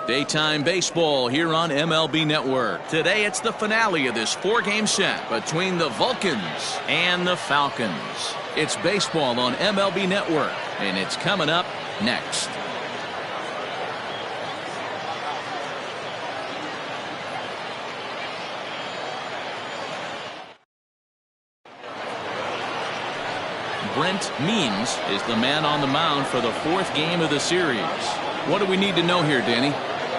Daytime baseball here on MLB Network. Today it's the finale of this 4-game set between the Vulcans and the Falcons. It's baseball on MLB Network, and it's coming up next. Brent Means is the man on the mound for the 4th game of the series. What do we need to know here, Danny?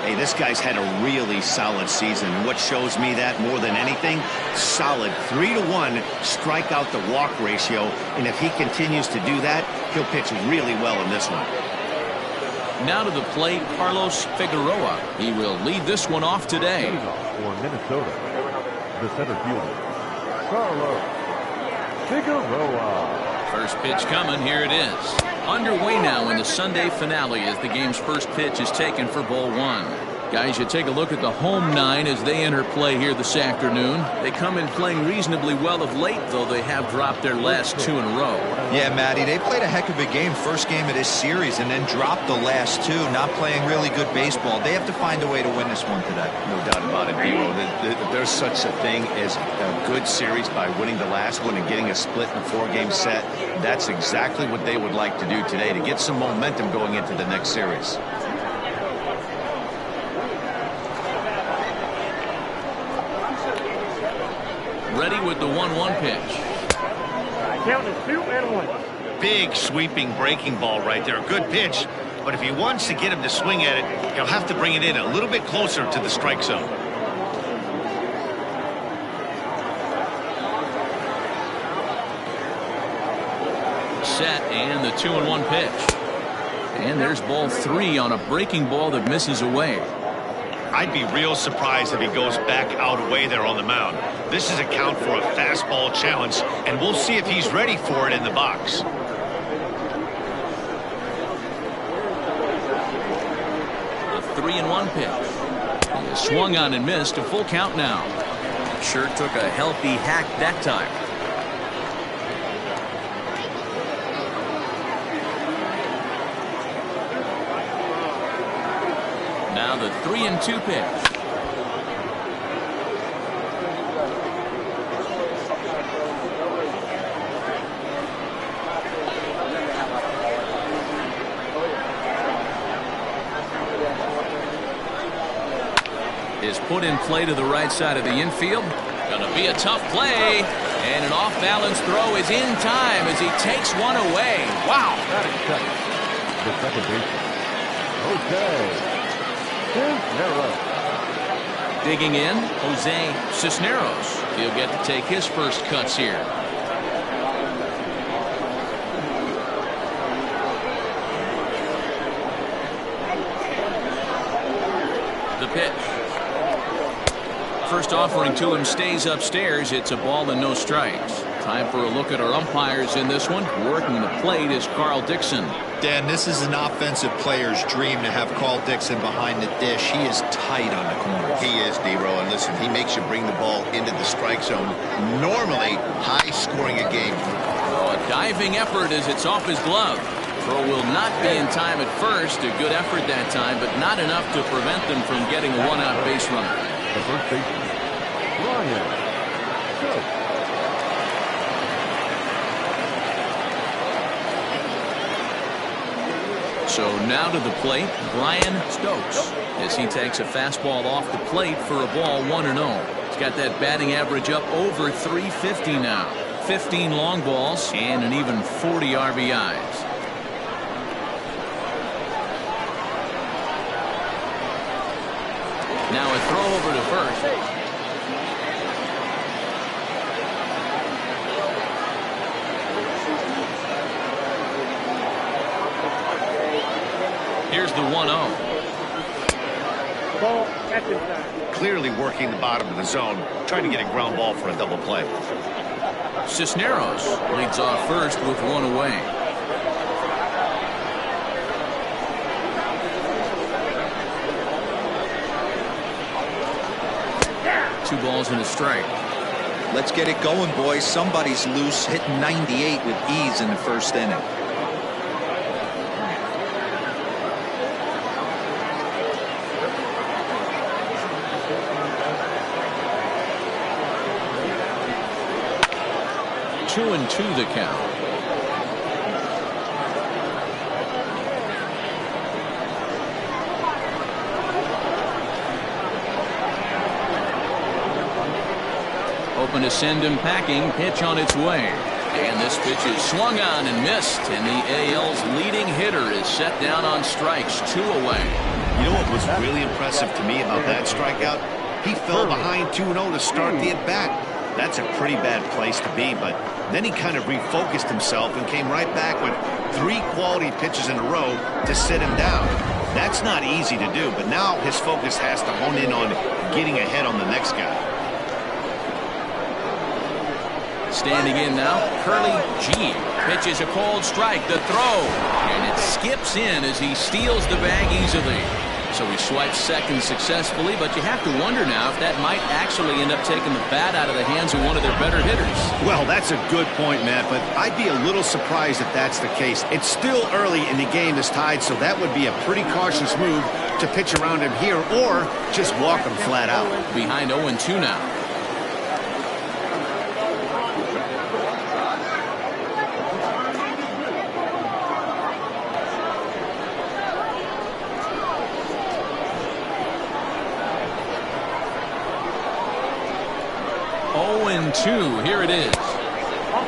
Hey, this guy's had a really solid season. What shows me that more than anything? Solid 3-to-1 strikeout to walk ratio. And if he continues to do that, he'll pitch really well in this one. Now to the plate, Carlos Figueroa. He will lead this one off today. For Minnesota, the center fielder, Carlos Figueroa. First pitch coming. Here it is. Underway now in the Sunday finale as the game's first pitch is taken for ball 1. Guys, you take a look at the home 9 as they enter play here this afternoon. They come in playing reasonably well of late, though they have dropped their last 2 in a row. Yeah, Matty, they played a heck of a game, first game of this series, and then dropped the last 2, not playing really good baseball. They have to find a way to win this one today. No doubt about it, Dero. There's such a thing as a good series by winning the last one and getting a split in a 4-game set. That's exactly what they would like to do today to get some momentum going into the next series. Ready with the 1-1 pitch. Count is 2-1. Big sweeping breaking ball right there. Good pitch. But if he wants to get him to swing at it, he'll have to bring it in a little bit closer to the strike zone. Set, and the 2-1 pitch. And there's ball 3 on a breaking ball that misses away. I'd be real surprised if he goes back out away there on the mound. This is a count for a fastball challenge, and we'll see if he's ready for it in the box. The 3-1 pitch. He swung on and missed. A full count now. Sure took a healthy hack that time. Now the 3-2 pitch. Is put in play to the right side of the infield. Gonna be a tough play. And an off-balance throw is in time as he takes one away. Wow. That is cut. The second baseman, Jose Cisneros. Digging in, Jose Cisneros. He'll get to take his first cuts here. The pitch. First offering to him stays upstairs. It's a ball and no strikes. Time for a look at our umpires in this one. Working the plate is Carl Dixon. Dan, this is an offensive player's dream to have Carl Dixon behind the dish. He is tight on the corners. He is, Dero, and listen, he makes you bring the ball into the strike zone. Normally, high scoring a game. A diving effort as it's off his glove. Throw will not be in time at first. A good effort that time, but not enough to prevent them from getting a one-out base runner. The first baseman, Ryan Stokes. So now to the plate, Brian Stokes, as he takes a fastball off the plate for a ball 1-0. He's got that batting average up over 350 now. 15 long balls and an even 40 RBIs. Now a throw over to first. Here's the 1-0. Clearly working the bottom of the zone, trying to get a ground ball for a double play. Cisneros leads off first with one away. Two balls and a strike. Let's get it going, boys. Somebody's loose, hitting 98 with ease in the first inning. 2-2 the count. Open to send him packing. Pitch on its way. And this pitch is swung on and missed. And the AL's leading hitter is set down on strikes, 2 away. You know what was really impressive to me about that strikeout? He fell behind 2-0 to start the at-bat. That's a pretty bad place to be, but then he kind of refocused himself and came right back with 3 quality pitches in a row to sit him down. That's not easy to do, but now his focus has to hone in on getting ahead on the next guy. Standing in now, Curly G. Pitches a cold strike, the throw, and it skips in as he steals the bag easily. So he swipes second successfully, but you have to wonder now if that might actually end up taking the bat out of the hands of one of their better hitters. Well, that's a good point, Matt, but I'd be a little surprised if that's the case. It's still early and the game is tied, so that would be a pretty cautious move to pitch around him here or just walk him flat out. Behind 0-2 now. Here it is.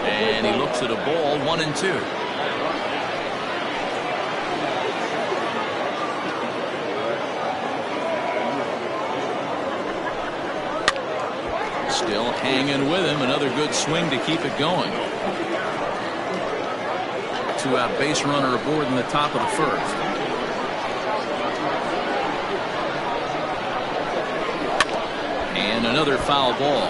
And he looks at a ball, 1-2. Still hanging with him. Another good swing to keep it going. 2-out base runner aboard in the top of the first. And another foul ball.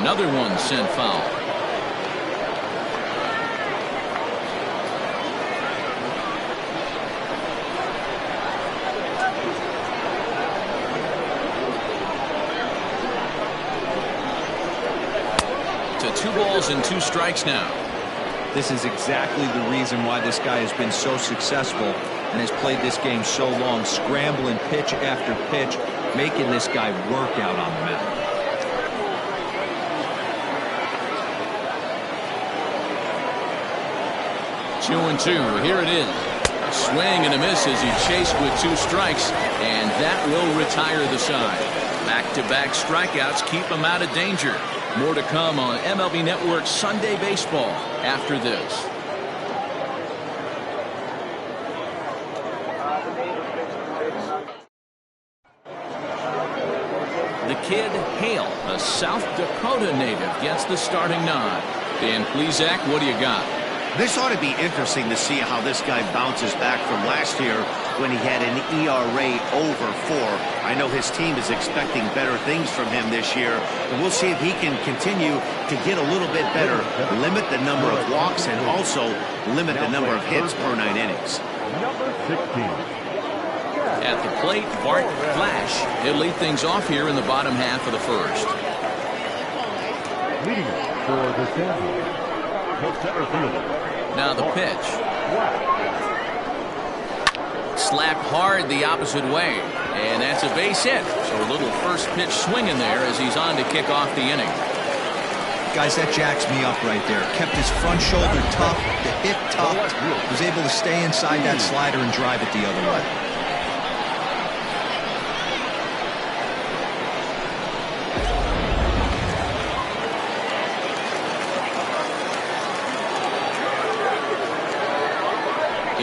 Another one sent foul. To 2 balls and 2 strikes now. This is exactly the reason why this guy has been so successful and has played this game so long, scrambling pitch after pitch, making this guy work out on the mound. 2-2. Here it is. A swing and a miss as he chased with 2 strikes, and that will retire the side. Back-to-back strikeouts keep him out of danger. More to come on MLB Network's Sunday Baseball after this. The kid Hale, a South Dakota native, gets the starting nod. Dan Plesac, what do you got? This ought to be interesting to see how this guy bounces back from last year when he had an ERA over 4. I know his team is expecting better things from him this year, and we'll see if he can continue to get a little bit better, limit the number of walks, and also limit the number of hits per 9 innings. Number 16. At the plate, Bart Flash. He'll lead things off here in the bottom half of the first. Leading it for the Xanadu, the center fielder. Now the pitch. Slapped hard the opposite way, and that's a base hit. So a little first pitch swing in there as he's on to kick off the inning. Guys, that jacks me up right there. Kept his front shoulder tough, the hip tucked, was able to stay inside that slider and drive it the other way.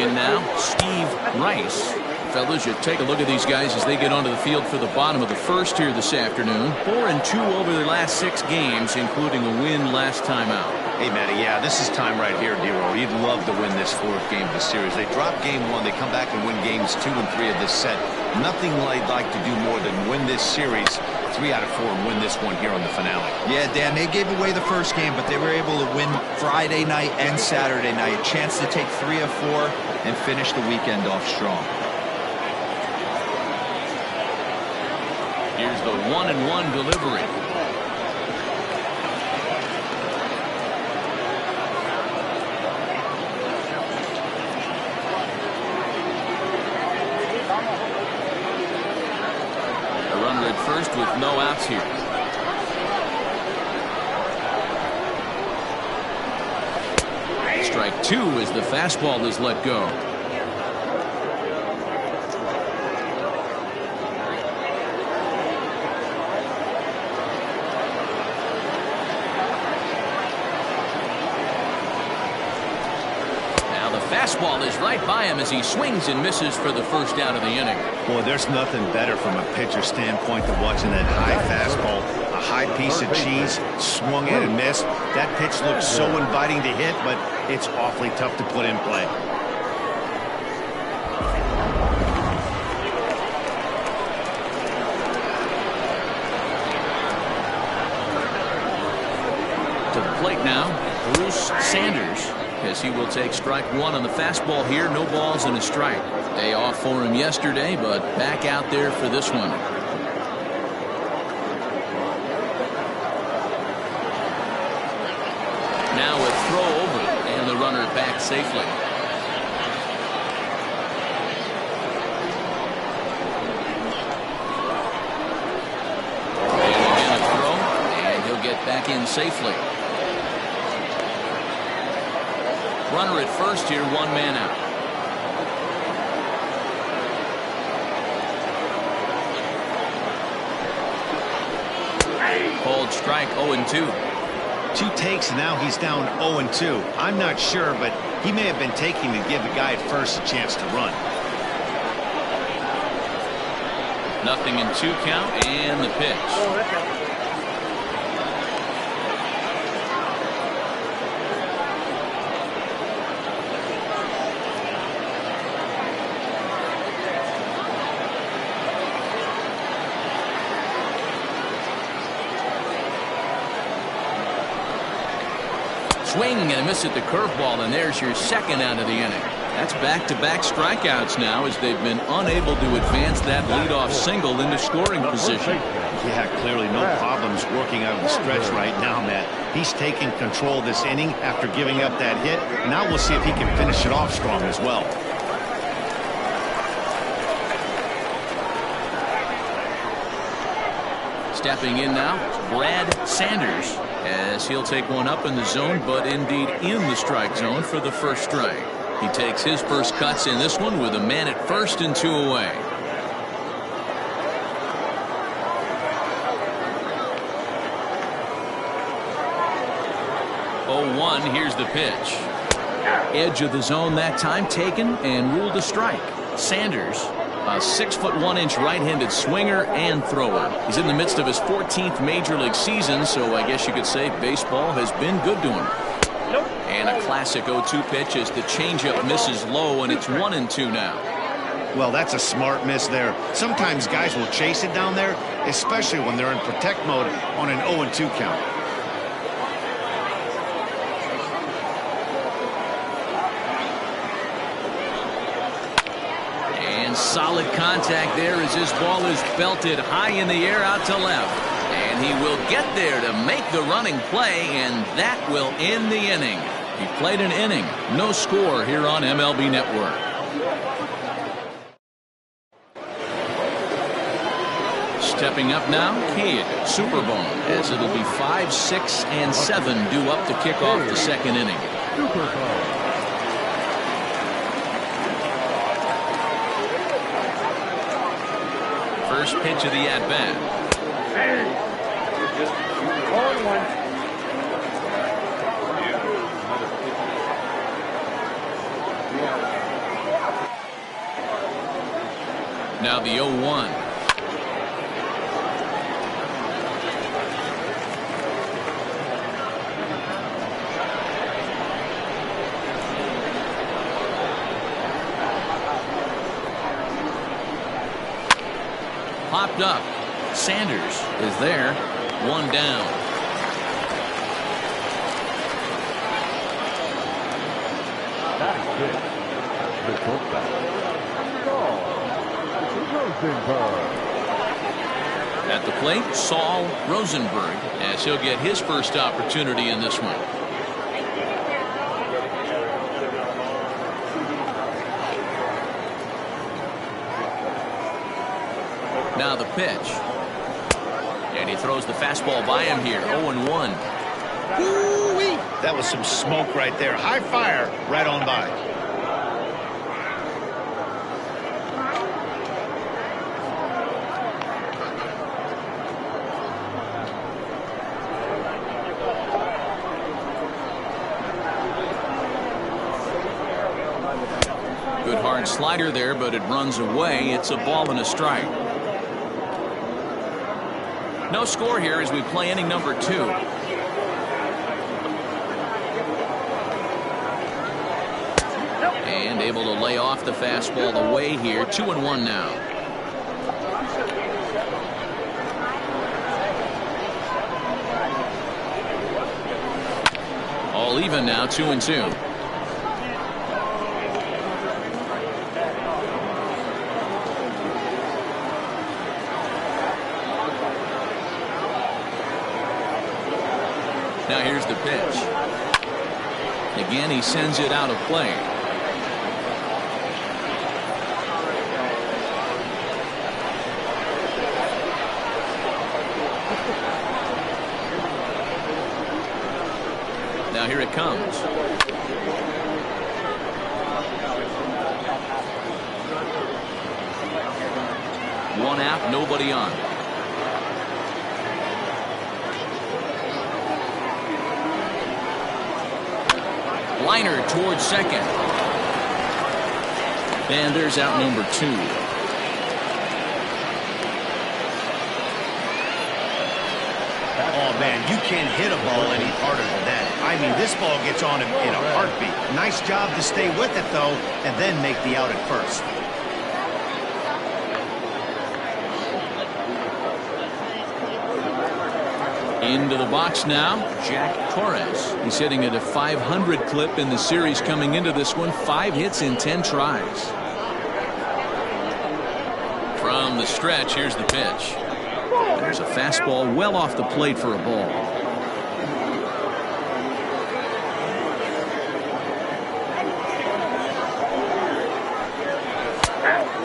In now, Steve Rice. Fellas, you take a look at these guys as they get onto the field for the bottom of the first here this afternoon. 4-2 over their last 6 games, including a win last time out. Hey, Matty, yeah, this is time right here, D-Roll. You'd love to win this 4th game of the series. They drop game 1, they come back and win games 2 and 3 of this set. Nothing they'd like to do more than win this series 3 out of 4 and win this one here on the finale. Yeah, Dan, they gave away the first game, but they were able to win Friday night and Saturday night. A chance to take 3 of 4 and finish the weekend off strong. Here's the 1-1 delivery. first with no outs here. Strike two as the fastball is let go. Fastball is right by him as he swings and misses for the first out of the inning. Boy, there's nothing better from a pitcher standpoint than watching that high fastball. A high piece of cheese, swung at and missed. That pitch looks so inviting to hit, but it's awfully tough to put in play. To the plate now, Bruce Sanders, as he will take strike one on the fastball here. No balls and a strike. Day off for him yesterday, but back out there for this one. Now a throw over, and the runner back safely. And again a throw, and he'll get back in safely. Runner at first here, one man out. Called strike 0-2. 2 takes, and now he's down 0-2. I'm not sure, but he may have been taking to give the guy at first a chance to run. Nothing in 2 count, and the pitch. Swing and a miss at the curveball, and there's your second out of the inning. That's back-to-back strikeouts now as they've been unable to advance that leadoff single into scoring position. Yeah, clearly no problems working out of the stretch right now, Matt. He's taking control of this inning after giving up that hit. Now we'll see if he can finish it off strong as well. Stepping in now, Brad Sanders, as he'll take one up in the zone, but indeed in the strike zone for the first strike. He takes his first cuts in this one with a man at first and 2 away. Oh, 1, here's the pitch. Edge of the zone that time taken and ruled a strike. Sanders, a 6'1" right-handed swinger and thrower. He's in the midst of his 14th major league season, so I guess you could say baseball has been good to him. And a classic 0-2 pitch as the changeup misses low, and it's 1-2 now. Well, that's a smart miss there. Sometimes guys will chase it down there, especially when they're in protect mode on an 0-2 count. And solid contact there as his ball is belted high in the air out to left. And he will get there to make the running play, and that will end the inning. He played an inning. No score here on MLB Network. Stepping up now, Kid Superbone, as it'll be 5, 6, and 7 due up to kick off the second inning. First pitch of the at-bat. Now the 0-1. Popped up. Sanders is there. 1 down. At the plate, Saul Rosenberg, as he'll get his first opportunity in this one. Now the pitch. And he throws the fastball by him here. 0-1. Woo-wee. That was some smoke right there. High fire right on by. Good hard slider there, but it runs away. It's a ball and a strike. No score here as we play inning number 2. And able to lay off the fastball away here. 2-1 now. All even now. 2-2. Now here's the pitch. Again, he sends it out of play. Now here it comes. One out, nobody on. Liner towards second. And there's out number 2. Oh, man, you can't hit a ball any harder than that. I mean, this ball gets on him in a heartbeat. Nice job to stay with it, though, and then make the out at first. Into the box now, Jack Torres. He's hitting at a 500 clip in the series coming into this one. 5 hits in 10 tries. From the stretch, here's the pitch. There's a fastball well off the plate for a ball.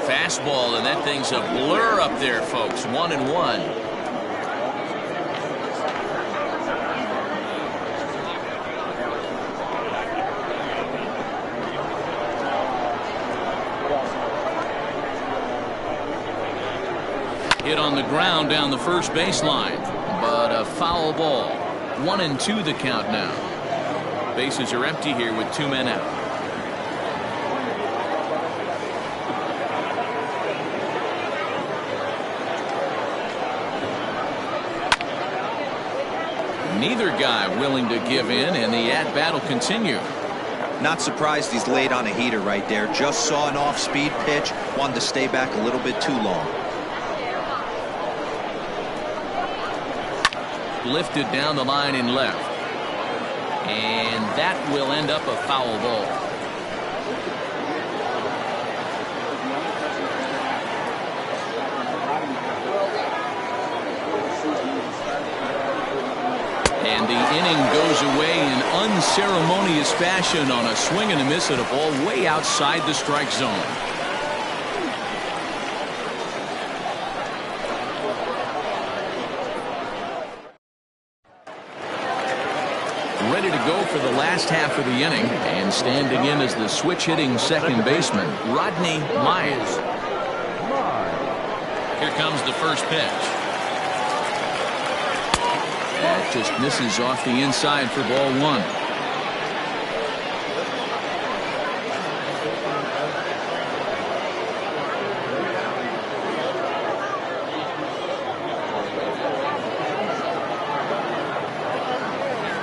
Fastball, and that thing's a blur up there, folks. 1-1. Hit on the ground down the first baseline, but a foul ball. 1-2 the count now. Bases are empty here with 2 men out. Neither guy willing to give in, and the at-bat will continue. Not surprised he's laid on a heater right there. Just saw an off-speed pitch. Wanted to stay back a little bit too long. Lifted down the line in left. And that will end up a foul ball. And the inning goes away in unceremonious fashion on a swing and a miss at a ball way outside the strike zone. Ready to go for the last half of the inning, and standing in as the switch-hitting second baseman, Rodney Mize. Here comes the first pitch. That just misses off the inside for ball 1.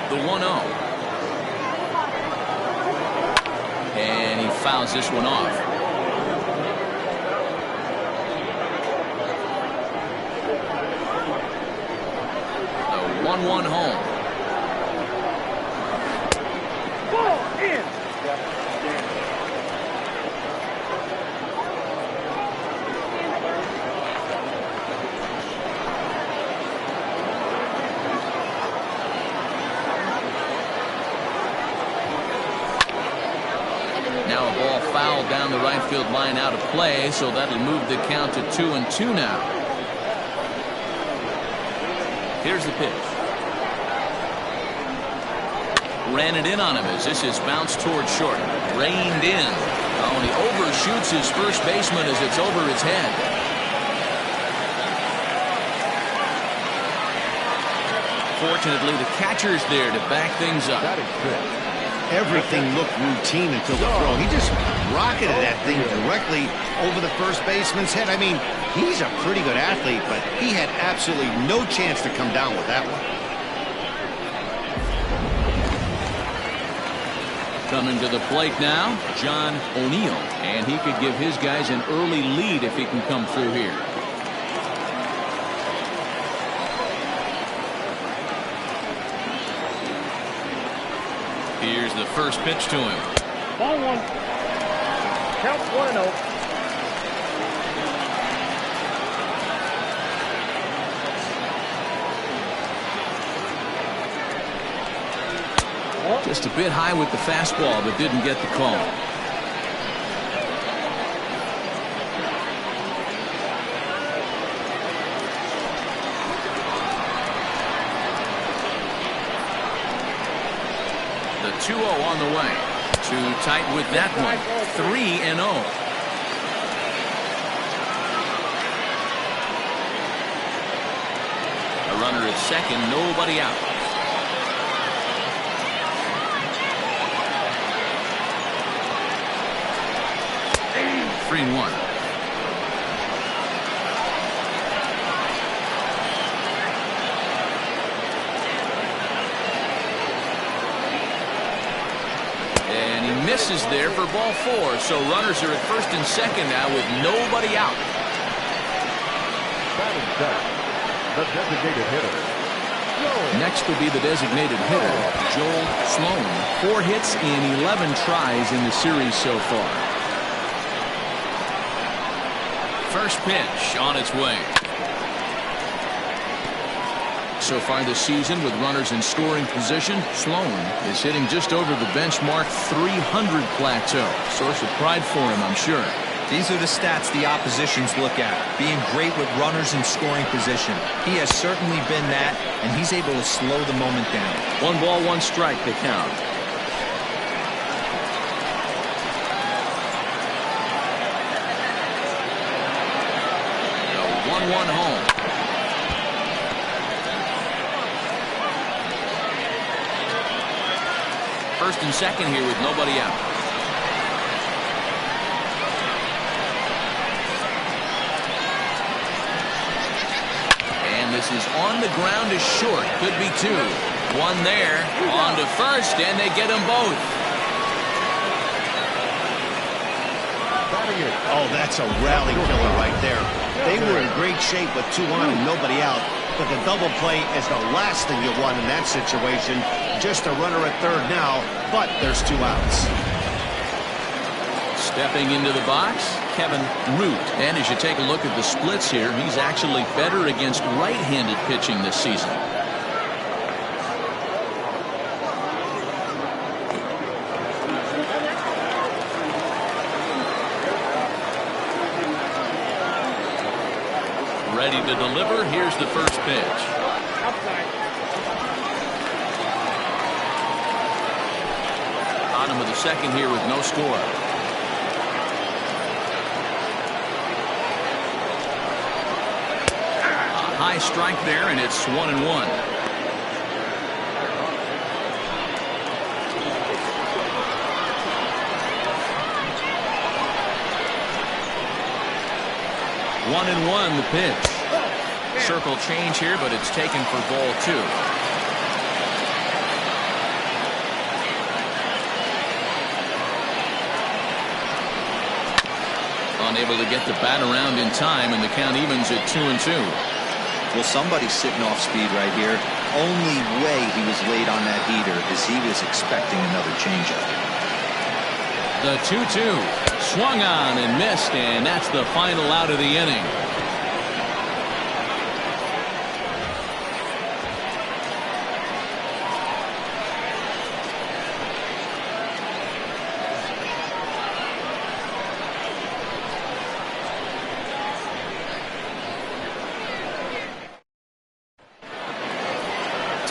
The 1-0. And he fouls this one off. The 1-1 home. Ball in. Now a ball fouled down the right field line out of play, so that'll move the count to 2-2 now. Here's the pitch. Ran it in on him as this is bounced toward short. Reined in. Oh, and he overshoots his first baseman as it's over his head. Fortunately, the catcher's there to back things up. Everything looked routine until the throw. He just rocketed that thing directly over the first baseman's head. I mean, he's a pretty good athlete, but he had absolutely no chance to come down with that one. Coming to the plate now, John O'Neill, and he could give his guys an early lead if he can come through here. Here's the first pitch to him. Ball one. Count 1-0. Just a bit high with the fastball, but didn't get the call. The 2-0 on the way. Too tight with that one. 3-0. A runner at second, nobody out. 3-1. And he misses there for ball 4. So runners are at first and second now with nobody out. The designated hitter. Next will be the designated hitter, Joel Sloan. 4 hits in 11 tries in the series so far. First pitch on its way. So far this season with runners in scoring position, Sloan is hitting just over the benchmark 300 plateau. Source of pride for him, I'm sure. These are the stats the oppositions look at. Being great with runners in scoring position. He has certainly been that, and he's able to slow the moment down. 1 ball, 1 strike, the count. The 1-1 home. First and second here with nobody out. And this is on the ground is short. Could be 2. 1 there. On to first, and they get them both. Oh, that's a rally killer right there. They were in great shape with 2 on and nobody out. But the double play is the last thing you want in that situation. Just a runner at third now, but there's 2 outs. Stepping into the box, Kevin Root. And as you take a look at the splits here, he's actually better against right-handed pitching this season. Ready to deliver. Here's the first pitch. Bottom of the second here with no score. A high strike there, and it's 1-1. One and 1 the pitch. Circle change here, but it's taken for ball 2. Unable to get the bat around in time, and the count evens at 2-2. Well, somebody's sitting off speed right here. Only way he was late on that heater is he was expecting another changeup. The 2-2. Swung on and missed, and that's the final out of the inning.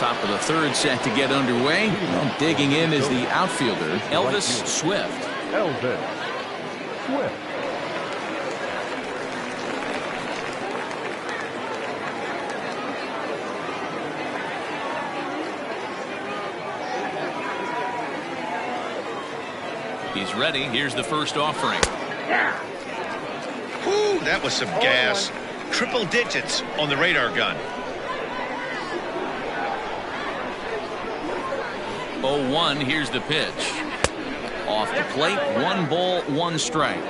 Top of the third set to get underway. And digging in is the outfielder, Elvis Swift. Elvis Swift. He's ready. Here's the first offering. Whew, that was some gas. Triple digits on the radar gun. 0-1. Here's the pitch. Off the plate. 1 ball, 1 strike.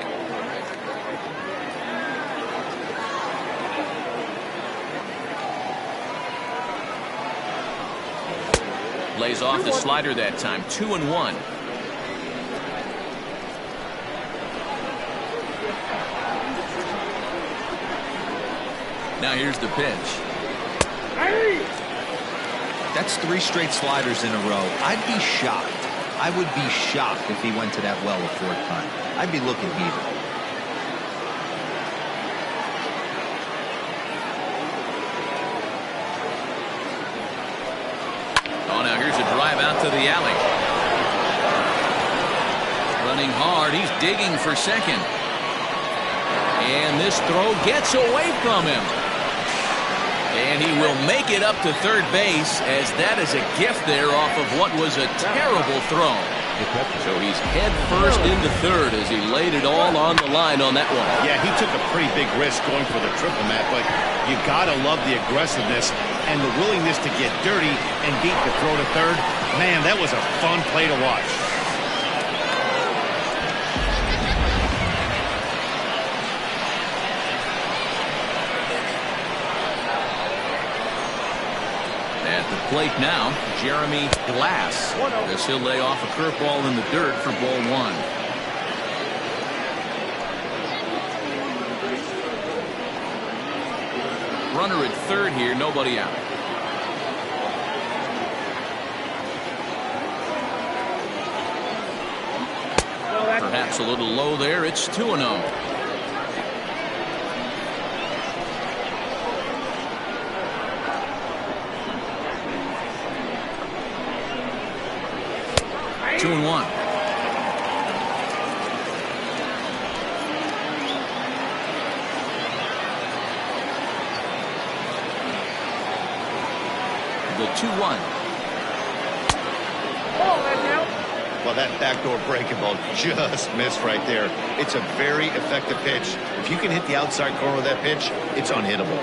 Lays off the slider that time. 2-1. Now here's the pitch. That's 3 straight sliders in a row. I'd be shocked. I would be shocked if he went to that well a 4th time. I'd be looking heated. Oh, now here's a drive out to the alley. Running hard. He's digging for second. And this throw gets away from him. And he will make it up to third base, as that is a gift there off of what was a terrible throw. So he's head first into third as he laid it all on the line on that one. Yeah, he took a pretty big risk going for the triple, Matt, but you gotta love the aggressiveness and the willingness to get dirty and beat the throw to third. Man, that was a fun play to watch. At the plate now, Jeremy Glass. As he'll lay off a curveball in the dirt for ball 1. Runner at third here, nobody out. Perhaps a little low there. It's 2-0. Two and 1. The 2-1. Well, that backdoor breaking ball just missed right there. It's a very effective pitch. If you can hit the outside corner of that pitch, it's unhittable.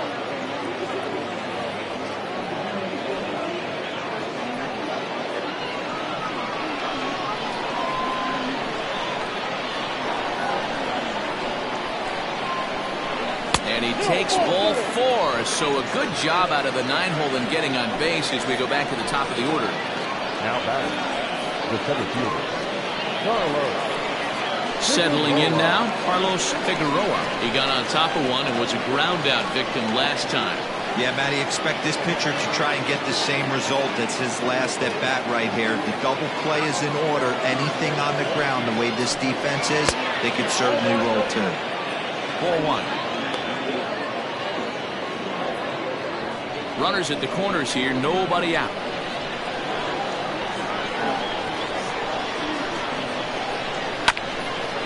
And he takes ball 4. So a good job out of the 9-hole in getting on base as we go back to the top of the order. Now batting, the center fielder, Carlos. Settling in now, Carlos Figueroa. He got on top of one and was a ground out victim last time. Yeah, Matty, expect this pitcher to try and get the same result as his last at bat right here. The double play is in order. Anything on the ground, the way this defense is, they could certainly roll too. Ball 1. Runners at the corners here, nobody out.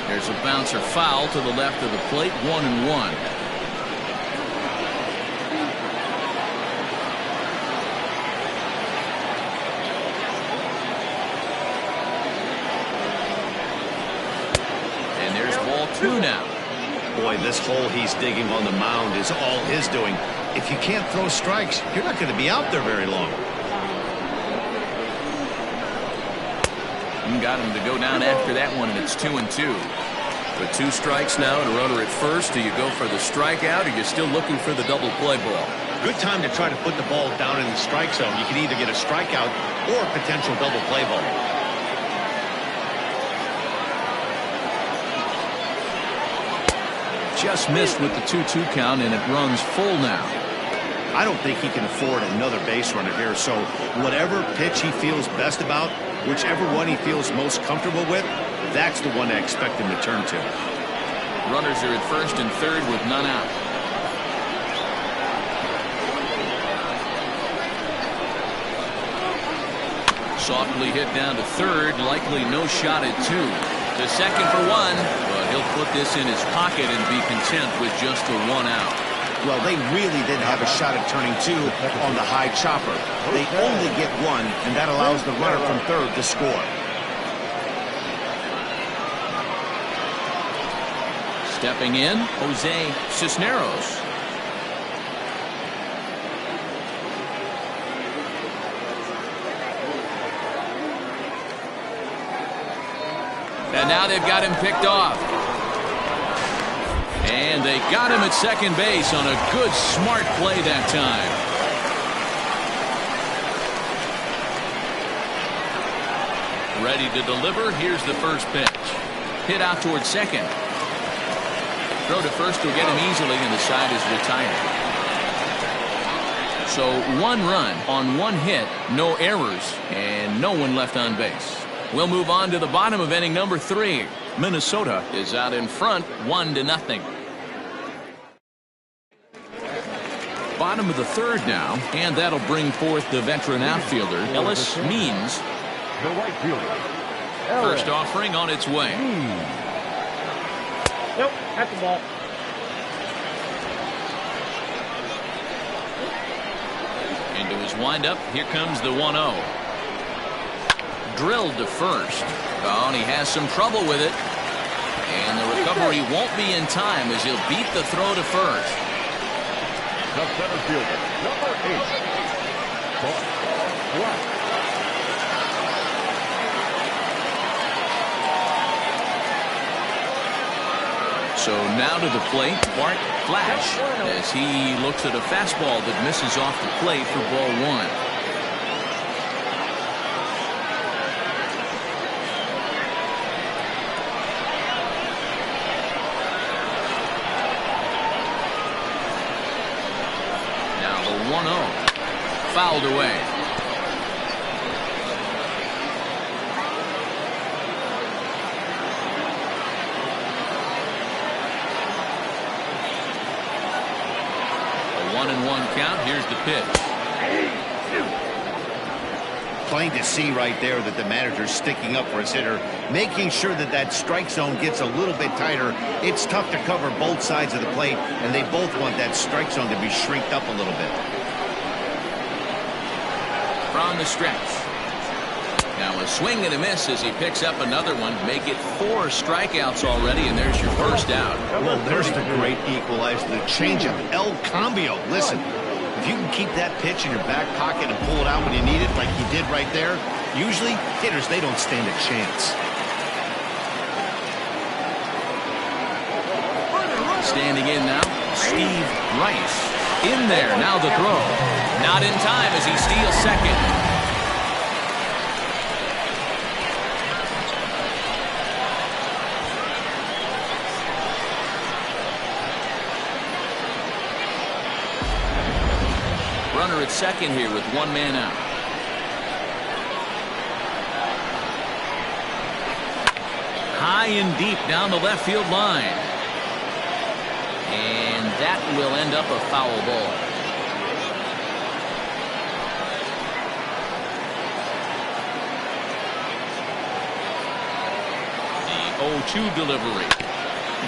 There's a bouncer foul to the left of the plate, 1-1. And there's ball 2 now. Boy, this hole he's digging on the mound is all his doing. If you can't throw strikes, you're not going to be out there very long. Got him to go down after that one, and it's 2-2. With 2 strikes now and a runner at first, do you go for the strikeout, or you're still looking for the double play ball? Good time to try to put the ball down in the strike zone. You can either get a strikeout or a potential double play ball. Just missed with the 2-2 count, and it runs full now. I don't think he can afford another base runner here, so whatever pitch he feels best about, whichever one he feels most comfortable with, that's the one I expect him to turn to. Runners are at first and third with none out. Softly hit down to third, likely no shot at two. To second for one, but he'll put this in his pocket and be content with just a one out. Well, they really didn't have a shot at turning two on the high chopper. They only get one, and that allows the runner from third to score. Stepping in, Jose Cisneros. And now they've got him picked off. And they got him at second base on a good, smart play that time. Ready to deliver. Here's the first pitch. Hit out towards second. Throw to first will get him easily, and the side is retired. So one run on one hit, no errors, and no one left on base. We'll move on to the bottom of inning number 3. Minnesota is out in front, 1-0. Bottom of the third now, and that'll bring forth the veteran outfielder, Ellis Means. The right fielder. First offering on its way. Nope, at the ball. Into his windup, here comes the 1-0. Drilled to first. Oh, and he has some trouble with it. And the recovery won't be in time as he'll beat the throw to first. The center fielder, number 8. Bart Black. So now to the plate, Bart Flash, as he looks at a fastball that misses off the plate for ball 1. Now the 1-0, fouled away. One count. Here's the pitch. Plain to see right there that the manager's sticking up for his hitter, making sure that that strike zone gets a little bit tighter. It's tough to cover both sides of the plate, and they both want that strike zone to be shrinked up a little bit. From the stretch. Now a swing and a miss as he picks up another one. Make it 4 strikeouts already, and there's your first out. Well, there's the great equalizer, the changeup, El Cambio. Listen, if you can keep that pitch in your back pocket and pull it out when you need it, like he did right there, usually hitters, they don't stand a chance. Standing in now, Steve Rice. In there, now the throw. Not in time as he steals second. Runner at second here with one man out. High and deep down the left field line. And that will end up a foul ball. The 0-2 delivery.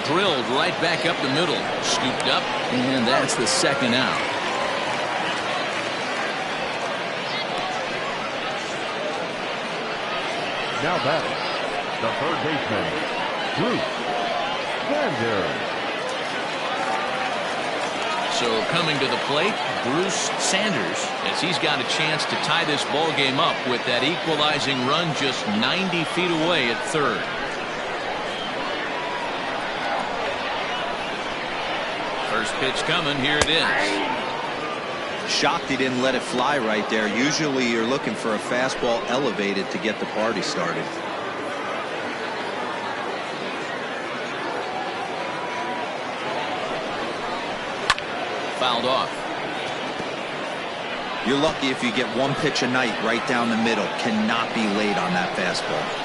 Drilled right back up the middle. Scooped up, and that's the second out. Now batting, the third baseman, Bruce Xanadu. So coming to the plate, Bruce Sanders, as he's got a chance to tie this ball game up with that equalizing run just 90 feet away at third. First pitch coming, here it is. Shocked he didn't let it fly right there. Usually you're looking for a fastball elevated to get the party started. Fouled off. You're lucky if you get one pitch a night right down the middle. Cannot be late on that fastball.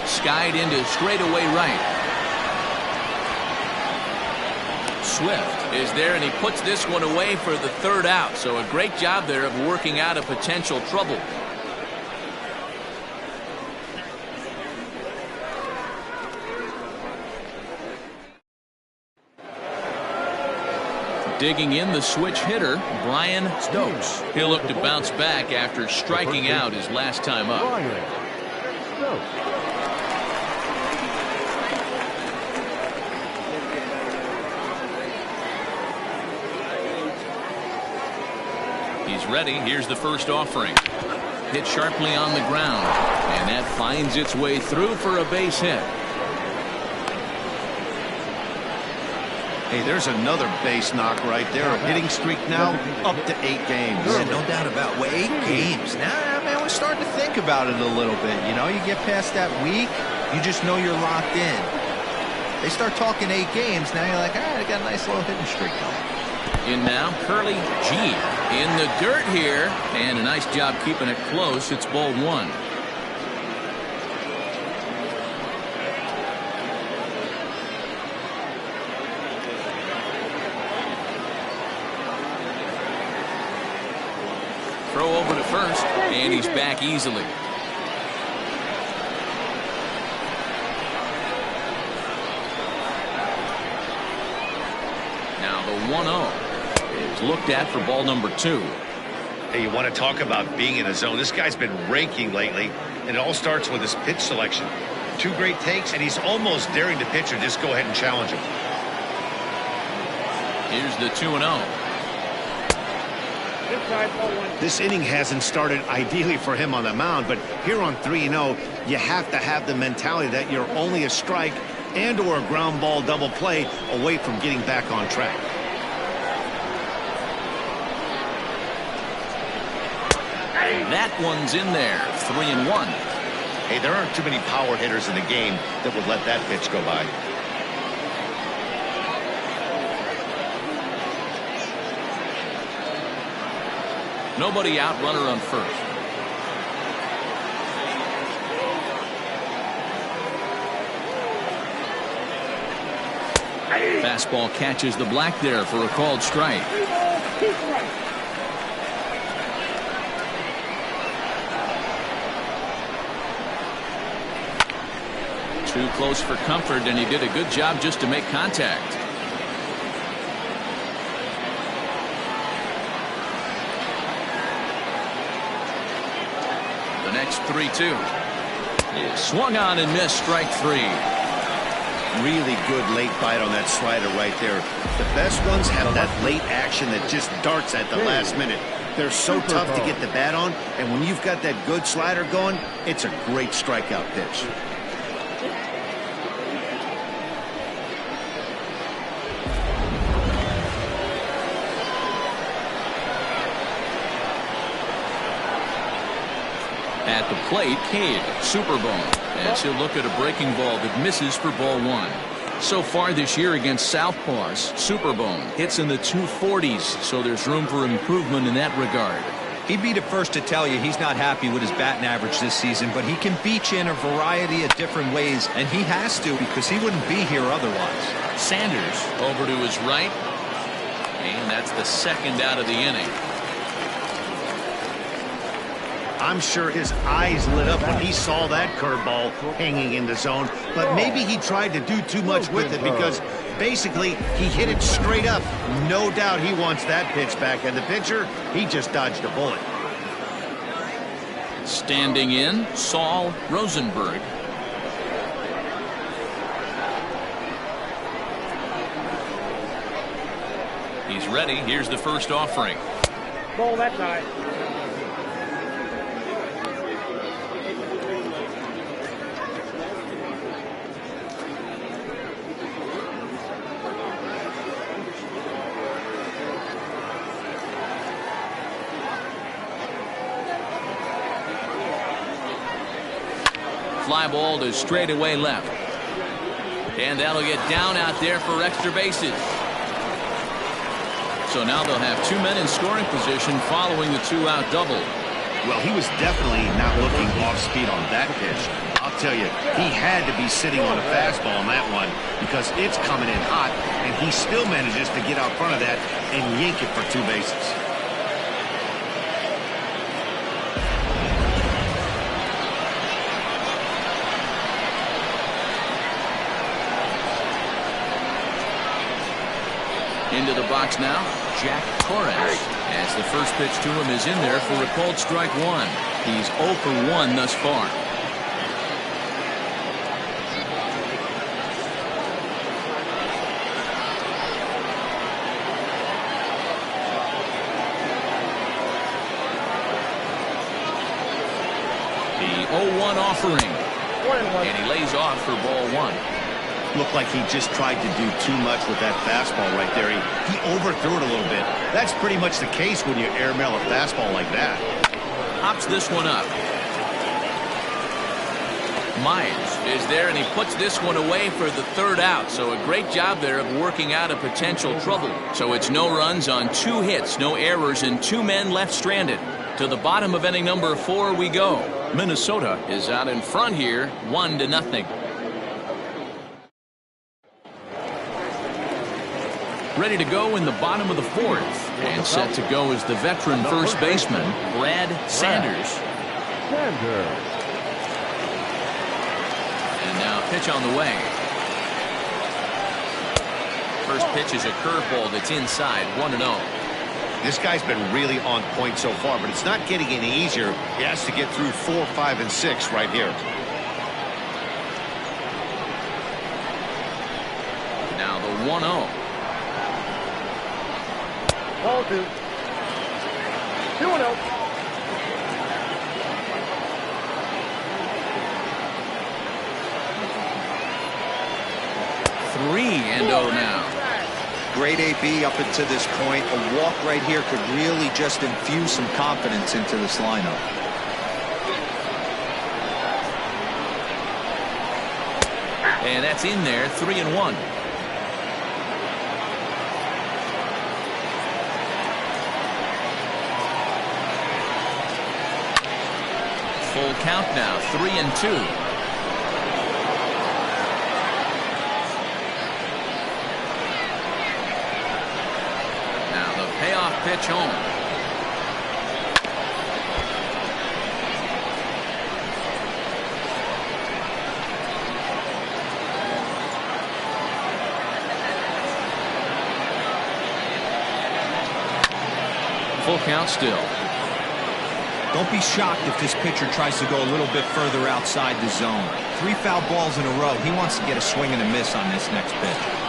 Skied into straightaway right. Swift is there, and he puts this one away for the third out. So a great job there of working out a potential trouble. Digging in, the switch hitter, Brian Stokes. He'll look to bounce back after striking out his last time up. He's ready. Here's the first offering. Hit sharply on the ground, and that finds its way through for a base hit. Hey, there's another base knock right there. A hitting streak now up to 8 games. Yeah, no doubt about it. Well, 8 games. Now, man, we're starting to think about it a little bit. You know, you get past that week, you just know you're locked in. They start talking 8 games, now you're like, all right, I got a nice little hitting streak going. In now, Curly G in the dirt here, and a nice job keeping it close. It's ball 1. Throw over to first, and he's back easily. Now the 1-0 is looked at for ball number 2. Hey, you want to talk about being in a zone? This guy's been raking lately, and it all starts with his pitch selection. 2 great takes, and he's almost daring the pitcher just go ahead and challenge him. Here's the 2-0. This inning hasn't started ideally for him on the mound, but here on 3-0, you have to have the mentality that you're only a strike and or a ground ball double play away from getting back on track. That one's in there. 3-1. Hey, there aren't too many power hitters in the game that would let that pitch go by. Nobody out, runner on first. Fastball catches the black there for a called strike. Too close for comfort, and he did a good job just to make contact. The next 3-2 is swung on and missed. Strike 3. Really good late bite on that slider right there. The best ones have that late action that just darts at the last minute. They're so tough to get the bat on, and when you've got that good slider going, it's a great strikeout pitch. At the plate, Cade Superbone, as he'll look at a breaking ball that misses for ball 1. So far this year against Southpaws, Superbone hits in the 240s, so there's room for improvement in that regard. He'd be the first to tell you he's not happy with his batting average this season, but he can beat you in a variety of different ways, and he has to because he wouldn't be here otherwise. Sanders over to his right, and that's the second out of the inning. I'm sure his eyes lit up when he saw that curveball hanging in the zone, but maybe he tried to do too much with it because basically he hit it straight up. No doubt he wants that pitch back, and the pitcher, he just dodged a bullet. Standing in, Saul Rosenberg. He's ready. Here's the first offering. Ball that side. Fly ball to straightaway left. And that'll get down out there for extra bases. So now they'll have 2 men in scoring position following the 2-out double. Well, he was definitely not looking off speed on that pitch. I'll tell you, he had to be sitting on a fastball on that one because it's coming in hot, and he still manages to get out front of that and yank it for 2 bases. Into the box now, Jack Torres. As the first pitch to him is in there for a called strike 1. He's 0 for 1 thus far. The 0-1 offering. And he lays off for ball 1. Looked like he just tried to do too much with that fastball right there. He overthrew it a little bit. That's pretty much the case when you airmail a fastball like that. Hops this one up. Myers is there, and he puts this one away for the 3rd out. So a great job there of working out a potential trouble. So it's no runs on 2 hits, no errors, and 2 men left stranded. To the bottom of inning number 4 we go. Minnesota is out in front here, 1-0. Ready to go in the bottom of the 4th. And set to go is the veteran first baseman, Brad Sanders. And now pitch on the way. First pitch is a curveball that's inside, 1-0. This guy's been really on point so far, but it's not getting any easier. He has to get through 4, 5, and 6 right here. Now the 1-0. Ball 2. 2-0. Three and 0 now. Great AB up until this point. A walk right here could really just infuse some confidence into this lineup. And that's in there, 3-1. Full count now, 3-2. Payoff pitch home. Full count still. Don't be shocked if this pitcher tries to go a little bit further outside the zone. 3 foul balls in a row. He wants to get a swing and a miss on this next pitch.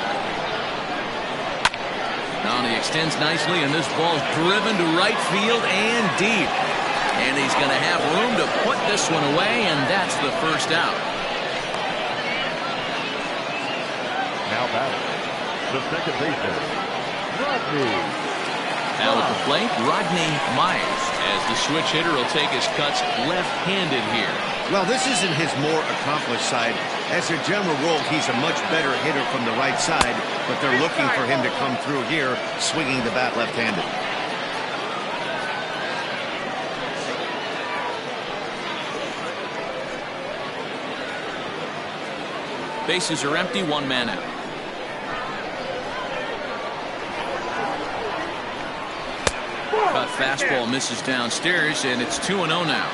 Now he extends nicely, and this ball's driven to right field and deep. And he's going to have room to put this one away, and that's the first out. Now batting, the second baseman, Rodney. Now at the plate, Rodney Myers, as the switch hitter will take his cuts left-handed here. Well, this isn't his more accomplished side. As a general rule, he's a much better hitter from the right side, but they're looking for him to come through here, swinging the bat left-handed. Bases are empty, 1 man out. Cut fastball misses downstairs, and it's 2-0 now.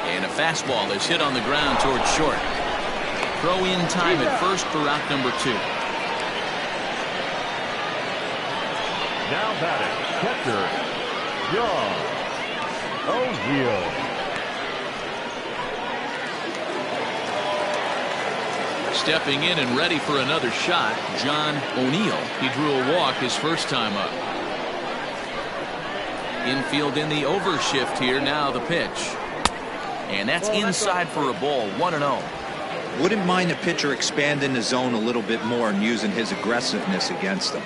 And a fastball is hit on the ground towards short. Throw in time at first for out number 2. Now batting, catcher, John O'Neill. Stepping in and ready for another shot, John O'Neill. He drew a walk his first time up. Infield in the overshift here. Now the pitch. And that's inside for a ball, 1-0. Wouldn't mind the pitcher expanding the zone a little bit more and using his aggressiveness against them.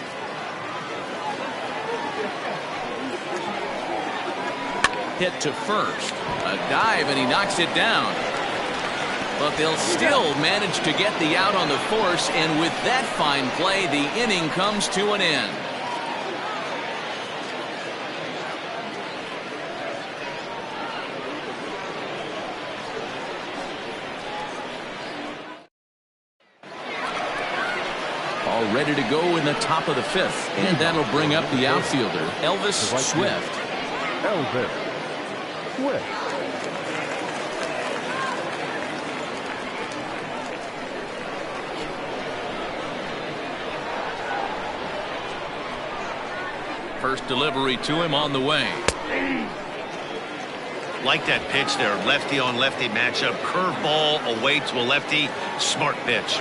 Hit to first. A dive, and he knocks it down. But they'll still manage to get the out on the force, and with that fine play, the inning comes to an end. ready to go in the top of the 5th. And that'll bring up the outfielder, Elvis Swift. Elvis Swift. First delivery to him on the way. Like that pitch there, lefty on lefty matchup, curveball away to a lefty, smart pitch.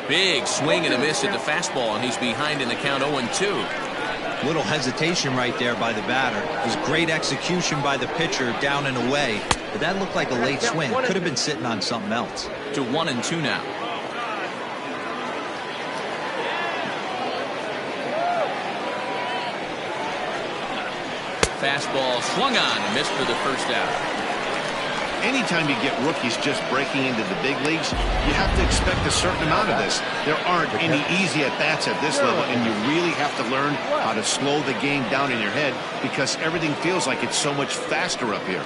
Big swing and a miss at the fastball, and he's behind in the count 0-2. Little hesitation right there by the batter. It was great execution by the pitcher down and away, but that looked like a late swing. Could have been sitting on something else. To 1-2 now. Fastball swung on and missed for the first out. Anytime you get rookies just breaking into the big leagues, you have to expect a certain amount of this. There aren't any easy at-bats at this level, and you really have to learn how to slow the game down in your head because everything feels like it's so much faster up here.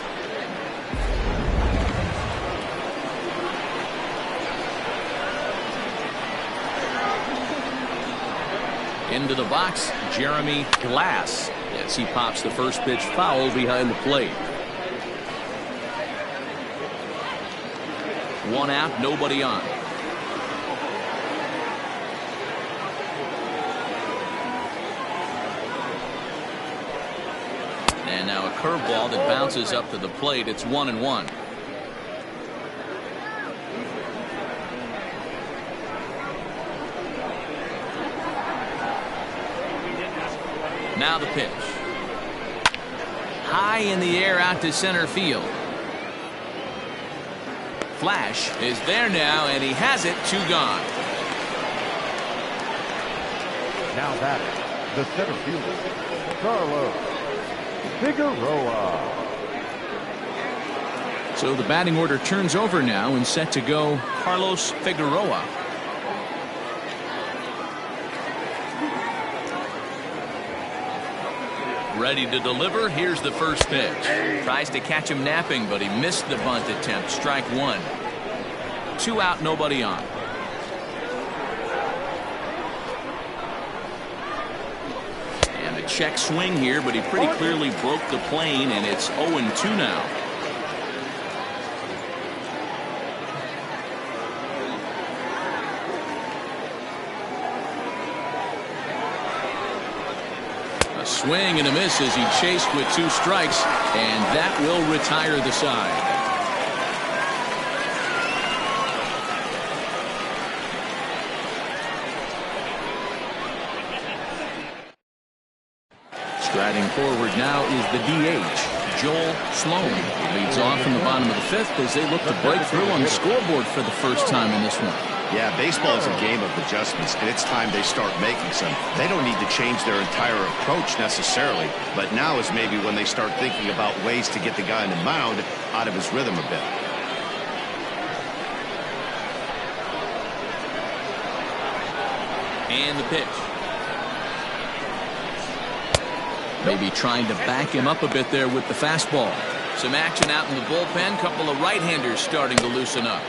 Into the box, Jeremy Glass, as he pops the first pitch foul behind the plate. One out, nobody on. And now a curveball that bounces up to the plate. It's 1-1. Now the pitch. High in the air out to center field. Flash is there now, and he has it. 2 gone. Now batting, the center fielder, Carlos Figueroa. So the batting order turns over now, and set to go Carlos Figueroa. Ready to deliver. Here's the first pitch. Tries to catch him napping, but he missed the bunt attempt. Strike 1. 2 out, nobody on. And a check swing here, but he pretty clearly broke the plane, and it's 0-2 now. Swing and a miss as he chased with 2 strikes, and that will retire the side. Striding forward now is the DH, Joel Sloan. He leads off in the bottom of the 5th as they look to break through on the scoreboard for the first time in this one. Yeah, baseball is a game of adjustments, and it's time they start making some. They don't need to change their entire approach necessarily, but now is maybe when they start thinking about ways to get the guy on the mound out of his rhythm a bit. And the pitch. Maybe trying to back him up a bit there with the fastball. Some action out in the bullpen. Couple of right-handers starting to loosen up.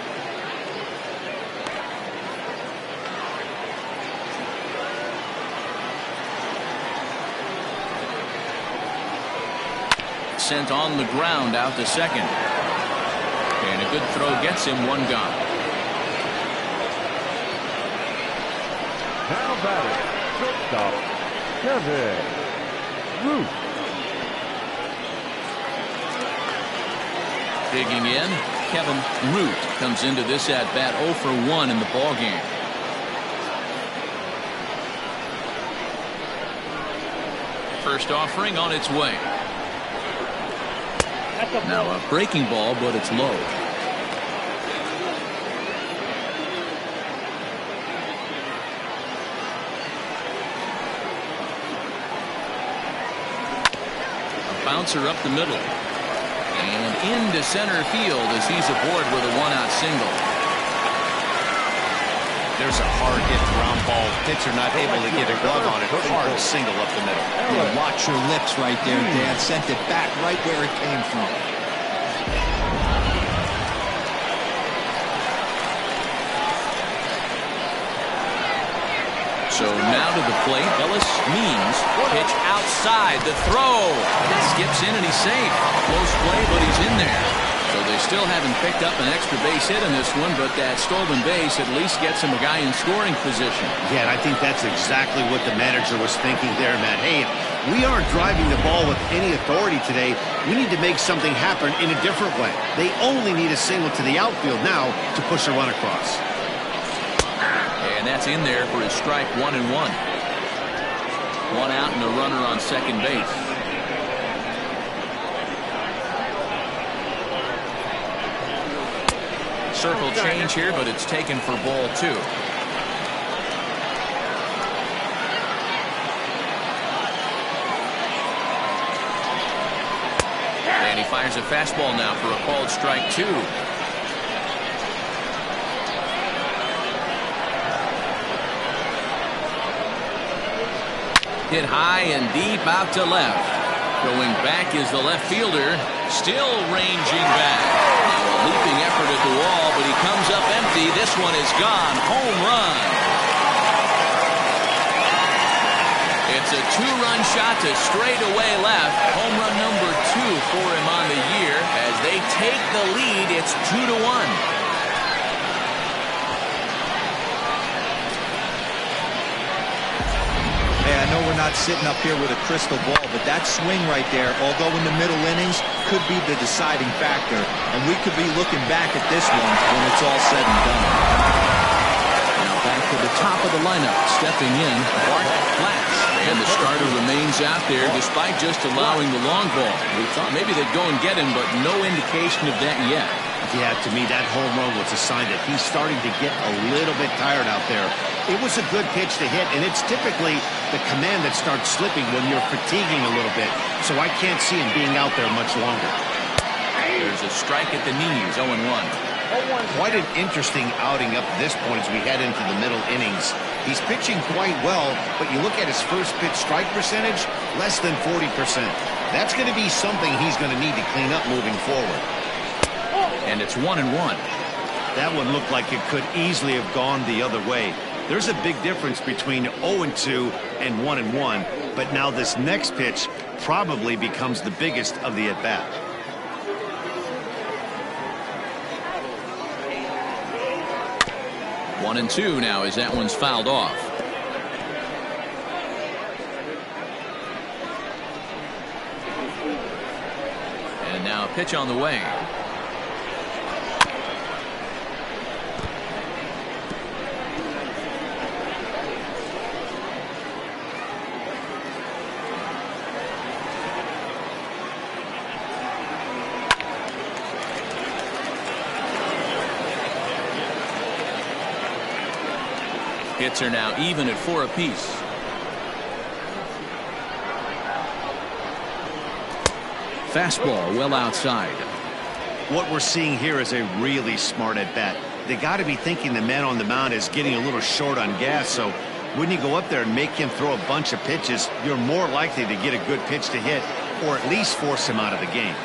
Sent on the ground out to second. And a good throw gets him. 1 gone. Now batting, shortstop, Kevin Root. Digging in, Kevin Root comes into this at bat 0 for 1 in the ball game. First offering on its way. Now a breaking ball, but it's low. A bouncer up the middle. And into center field as he's aboard with a 1-out single. There's a hard hit ground ball. Pitcher not able to get a glove on it. Hard single up the middle. Yeah, watch your lips right there, Dan. Sent it back right where it came from. So now to the plate, Ellis Means. Pitch outside, the throw. It skips in and he's safe. Close play, but he's in there. So they still haven't picked up an extra base hit in this one, but that stolen base at least gets him a guy in scoring position. Yeah, and I think that's exactly what the manager was thinking there, Matt. Hey, if we aren't driving the ball with any authority today, we need to make something happen in a different way. They only need a single to the outfield now to push a run across. And that's in there for his strike 1-1. One out and a runner on second base. Circle change here, but it's taken for ball 2. And he fires a fastball now for a called strike 2. Hit high and deep out to left. Going back is the left fielder, still ranging back. A leaping effort at the wall, but he comes up empty. This one is gone. Home run. It's a 2-run shot to straightaway left. Home run number 2 for him on the year. As they take the lead, it's 2-1. Hey, I know we're not sitting up here with a crystal ball, but that swing right there, although in the middle innings, could be the deciding factor. And we could be looking back at this one when it's all said and done. Now back to the top of the lineup. Stepping in, Bart Flash. And the starter remains out there despite just allowing the long ball. We thought maybe they'd go and get him, but no indication of that yet. Yeah, to me, that home run was a sign that he's starting to get a little bit tired out there. It was a good pitch to hit, and it's typically the command that starts slipping when you're fatiguing a little bit. So I can't see him being out there much longer. There's a strike at the knees, 0-1. Quite an interesting outing up to this point as we head into the middle innings. He's pitching quite well, but you look at his first pitch strike percentage, less than 40%. That's going to be something he's going to need to clean up moving forward. And it's 1-1. That one looked like it could easily have gone the other way. There's a big difference between 0-2 and 1-1, but now this next pitch probably becomes the biggest of the at-bat. One and 2 now as that one's fouled off. And now a pitch on the way. Hits are now even at 4 apiece. Fastball well outside. What we're seeing here is a really smart at bat. They got to be thinking the man on the mound is getting a little short on gas, so when you go up there and make him throw a bunch of pitches, you're more likely to get a good pitch to hit or at least force him out of the game.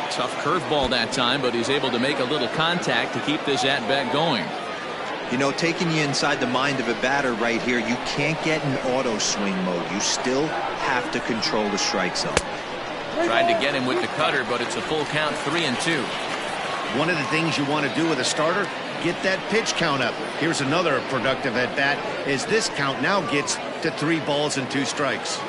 Tough curveball that time, but he's able to make a little contact to keep this at bat going. You know, taking you inside the mind of a batter right here, you can't get in auto swing mode. You still have to control the strike zone. Tried to get him with the cutter, but it's a full count, 3-2. One of the things you want to do with a starter, get that pitch count up. Here's another productive at bat as this count now gets to 3 balls and 2 strikes.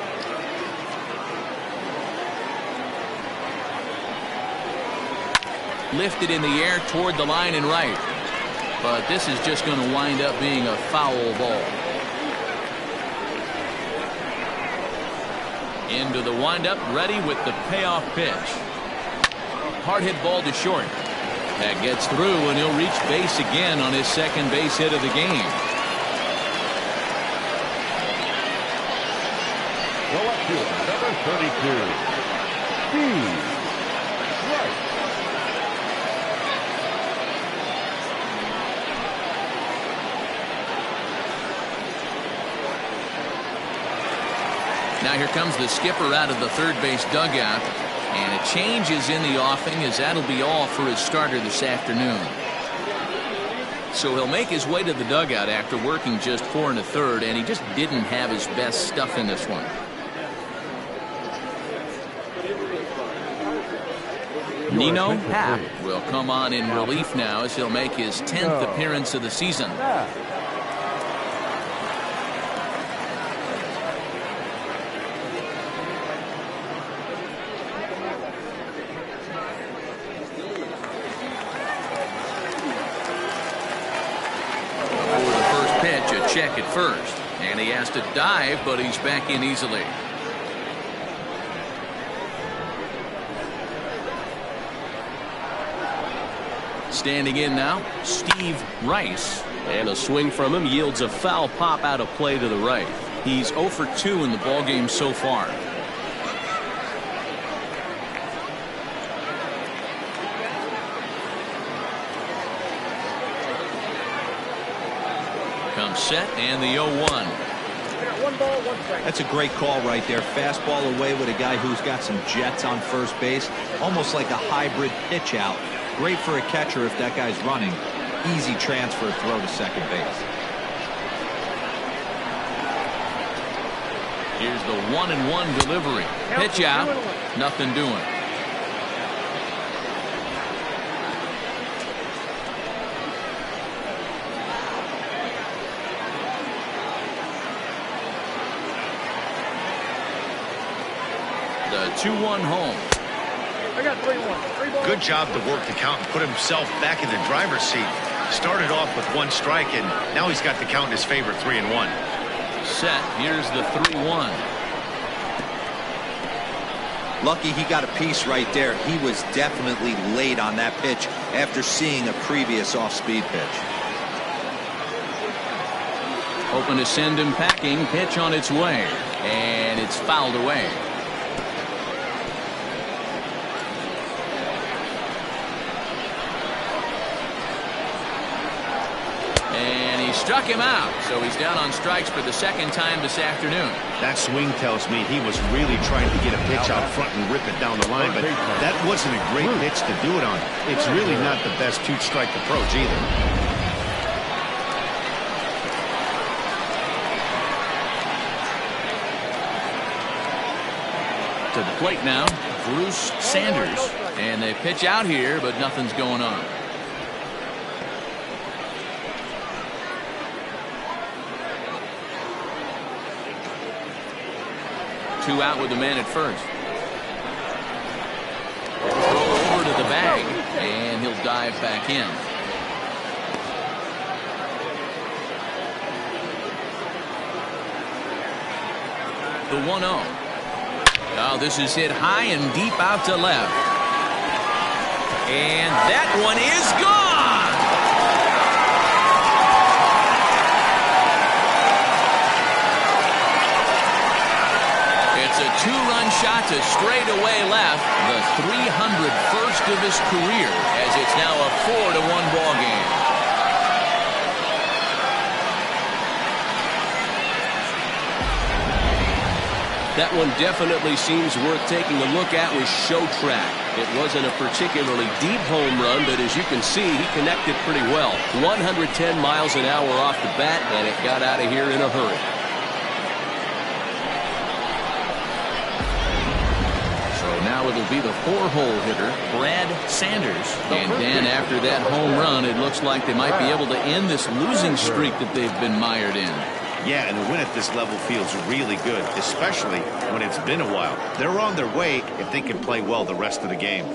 Lifted in the air toward the line and right. But this is just going to wind up being a foul ball. Into the windup, ready with the payoff pitch. Hard hit ball to short. That gets through, and he'll reach base again on his second base hit of the game. The left fielder, number 32, Steve. Now here comes the skipper out of the third base dugout, and a change is in the offing as that'll be all for his starter this afternoon. So he'll make his way to the dugout after working just 4 1/3, and he just didn't have his best stuff in this one. Nino Happ will come on in relief now as he'll make his 10th appearance of the season. Check at first, and he has to dive, but he's back in easily. Standing in now, Steve Rice, and a swing from him yields a foul pop out of play to the right. He's 0 for 2 in the ballgame so far. Set and the 0-1. That's a great call right there. Fastball away with a guy who's got some jets on first base, almost like a hybrid pitch out. Great for a catcher if that guy's running. Easy transfer throw to second base. Here's the 1-1 delivery. Pitch out, nothing doing. The 2-1 home. I got 3-1. Good job to work the count and put himself back in the driver's seat. Started off with 1 strike, and now he's got the count in his favor, 3-1. Set. Here's the 3-1. Lucky he got a piece right there. He was definitely late on that pitch after seeing a previous off-speed pitch. Hoping to send him packing. Pitch on its way, and it's fouled away. Struck him out, so he's down on strikes for the second time this afternoon. That swing tells me he was really trying to get a pitch out front and rip it down the line, but that wasn't a great pitch to do it on. It's really not the best 2-strike approach either. To the plate now, Bruce Sanders, and they pitch out here, but nothing's going on. Two out with the man at first. Throw over to the bag, and he'll dive back in. The 1-0. Now this is hit high and deep out to left. And that one is gone! It's a 2-run shot to straightaway left, the 301st of his career, as it's now a 4-1 ball game. That one definitely seems worth taking a look at with show track. It wasn't a particularly deep home run, but as you can see, he connected pretty well. 110 miles an hour off the bat, and it got out of here in a hurry. Now it'll be the 4-hole hitter, Brad Sanders. And Dan, after that home run, it looks like they might be able to end this losing streak that they've been mired in. Yeah, and the win at this level feels really good, especially when it's been a while. They're on their way if they can play well the rest of the game.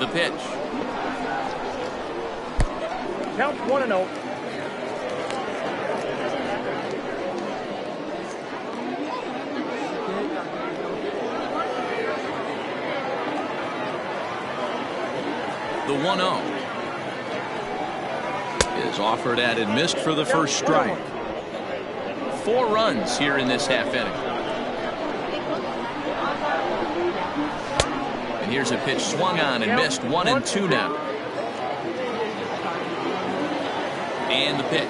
The pitch. Count 1-0. The 1-0 is offered at and missed for the first strike. 4 runs here in this half inning. And here's a pitch swung on and missed. 1-2 now. And the pitch.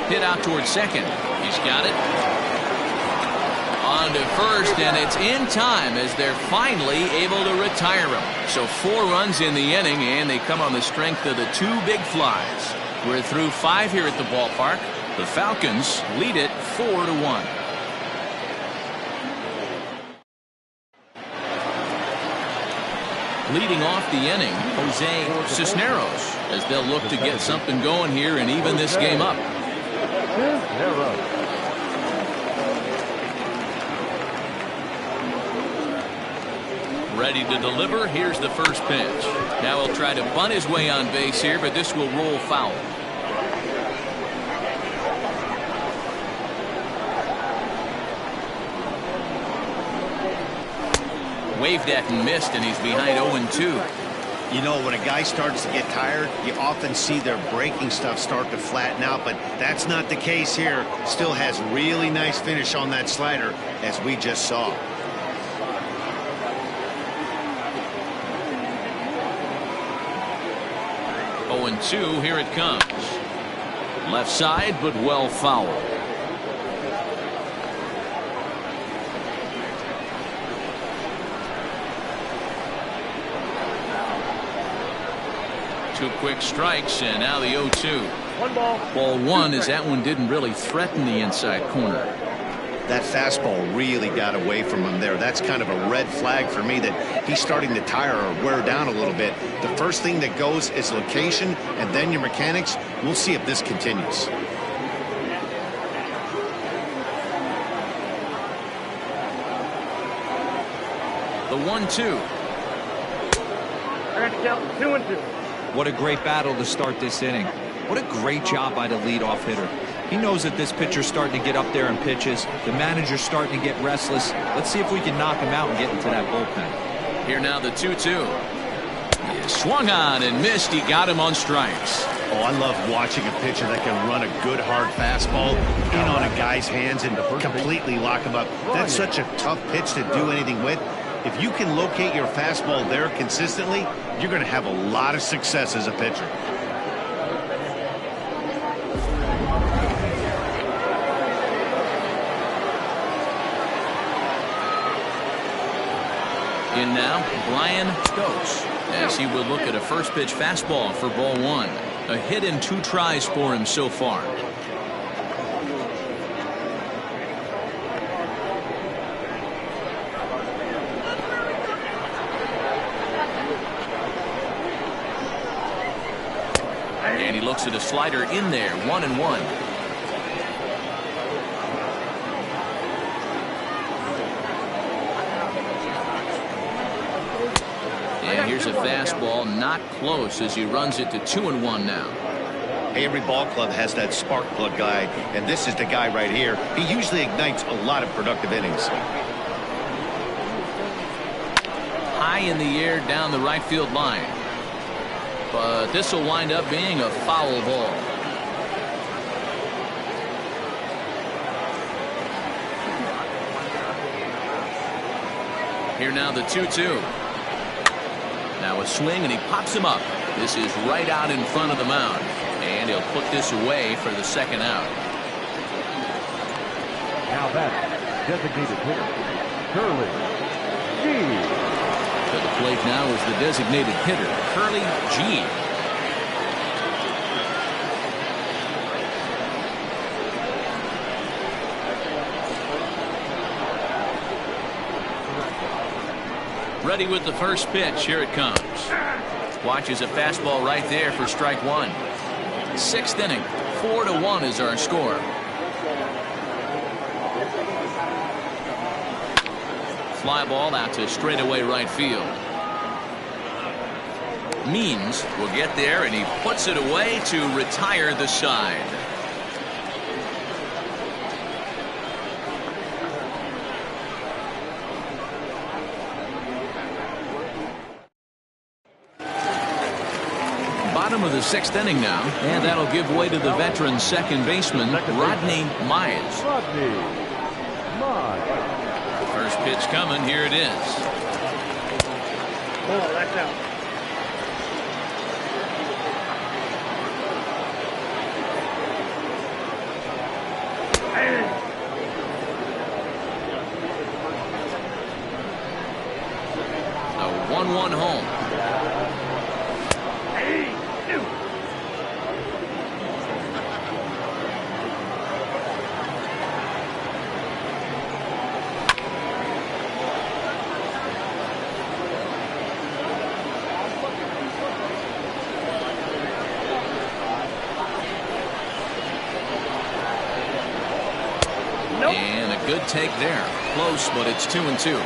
Hit out towards second. He's got it. On to first, and it's in time as they're finally able to retire him. So 4 runs in the inning, and they come on the strength of the 2 big flies. We're through 5 here at the ballpark. The Falcons lead it 4-1. Leading off the inning, Jose Cisneros, as they'll look to get something going here and even this game up. Ready to deliver. Here's the first pitch. Now he'll try to bunt his way on base here, but this will roll foul. Waved at and missed, and he's behind 0-2. You know, when a guy starts to get tired, you often see their breaking stuff start to flatten out, but that's not the case here. Still has really nice finish on that slider, as we just saw. And 2, here it comes. Left side, but well fouled. Two quick strikes, and now the 0-2. 1 ball. Ball 1, as that one didn't really threaten the inside corner. That fastball really got away from him there. That's kind of a red flag for me that he's starting to tire or wear down a little bit. The first thing that goes is location, and then your mechanics. We'll see if this continues. The 1-2. I got to count 2-2. What a great battle to start this inning. What a great job by the leadoff hitter. He knows that this pitcher's starting to get up there in pitches. The manager's starting to get restless. Let's see if we can knock him out and get into that bullpen. Here now the 2-2. He swung on and missed. He got him on strikes. Oh, I love watching a pitcher that can run a good hard fastball in on a guy's hands and completely lock him up. That's such a tough pitch to do anything with. If you can locate your fastball there consistently, you're going to have a lot of success as a pitcher. In now, Brian Stokes, as he will look at a first pitch fastball for ball 1. A hit in 2 tries for him so far. And he looks at a slider in there, 1-1. And here's a fastball, not close, as he runs it to 2-1 now. Every ball club has that spark plug guy, and this is the guy right here. He usually ignites a lot of productive innings. High in the air down the right field line. But this will wind up being a foul ball. Here now the 2-2. Now a swing, and he pops him up. This is right out in front of the mound. And he'll put this away for the second out. Now that designated hitter, Curly G. To the plate now is the designated hitter, Curly G. Ready with the first pitch. Here it comes. Watches a fastball right there for strike 1. 6th inning. 4-1 is our score. Fly ball out to straightaway right field. Means will get there, and he puts it away to retire the side. Bottom of the 6th inning now, and that'll give way to the veteran second baseman, Rodney Mize. Rodney Mize. First pitch coming. Here it is. Oh, that's out. ball. And a good take there. Close, but it's 2-2.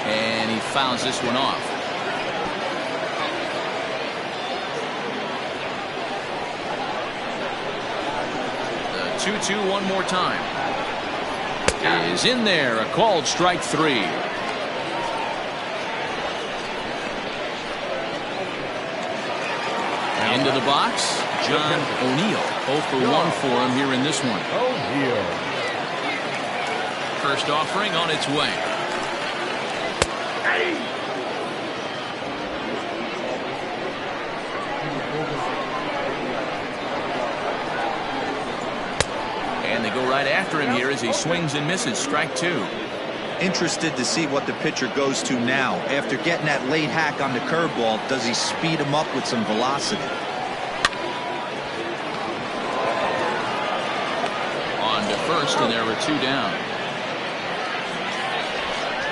And he fouls this one off. The 2-2 one more time. Is in there. A called strike 3. Into the box, John O'Neill. 0 for 1 for him here in this one. O'Neill. First offering on its way. And they go right after him here as he swings and misses. Strike 2. Interested to see what the pitcher goes to now. After getting that late hack on the curveball, does he speed him up with some velocity? On to first, and there were 2 down.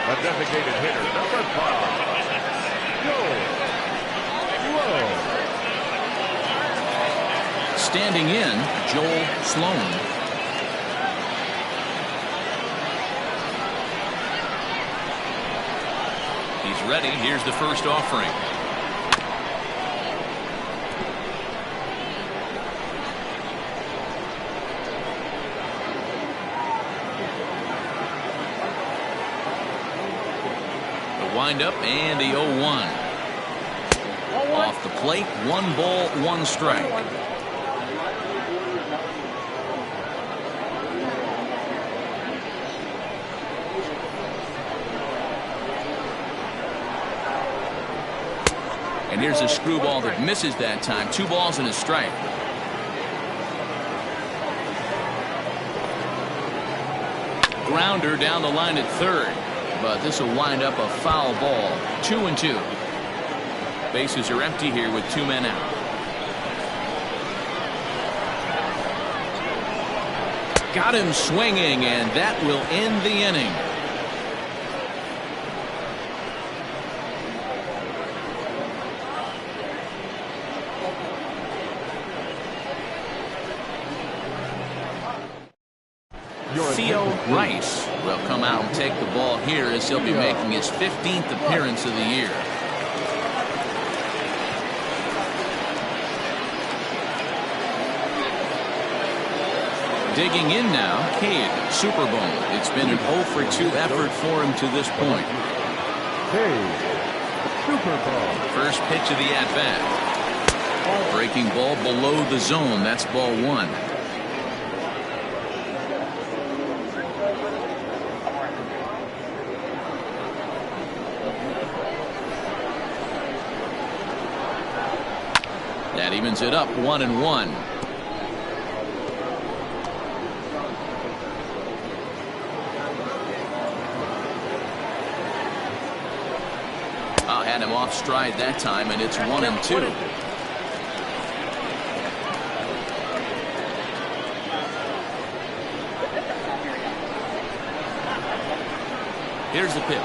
A designated hitter, number 5. Joel Standing in, Joel Sloan. He's ready. Here's the first offering. The windup and the 0-1. Off the plate, 1 ball, 1 strike. And here's a screwball that misses that time. 2 balls and a strike. Grounder down the line at third. But this will wind up a foul ball. 2-2. Bases are empty here with 2 men out. Got him swinging, and that will end the inning. Theo Rice will come out and take the ball here as he'll be making his 15th appearance of the year. Digging in now, Cade Superbone. It's been an 0 for 2 effort for him to this point. Cade Superbone. First pitch of the at-bat. Breaking ball below the zone. That's ball 1. That evens it up 1-1. Had him off stride that time, and it's 1-2. Here's the pitch.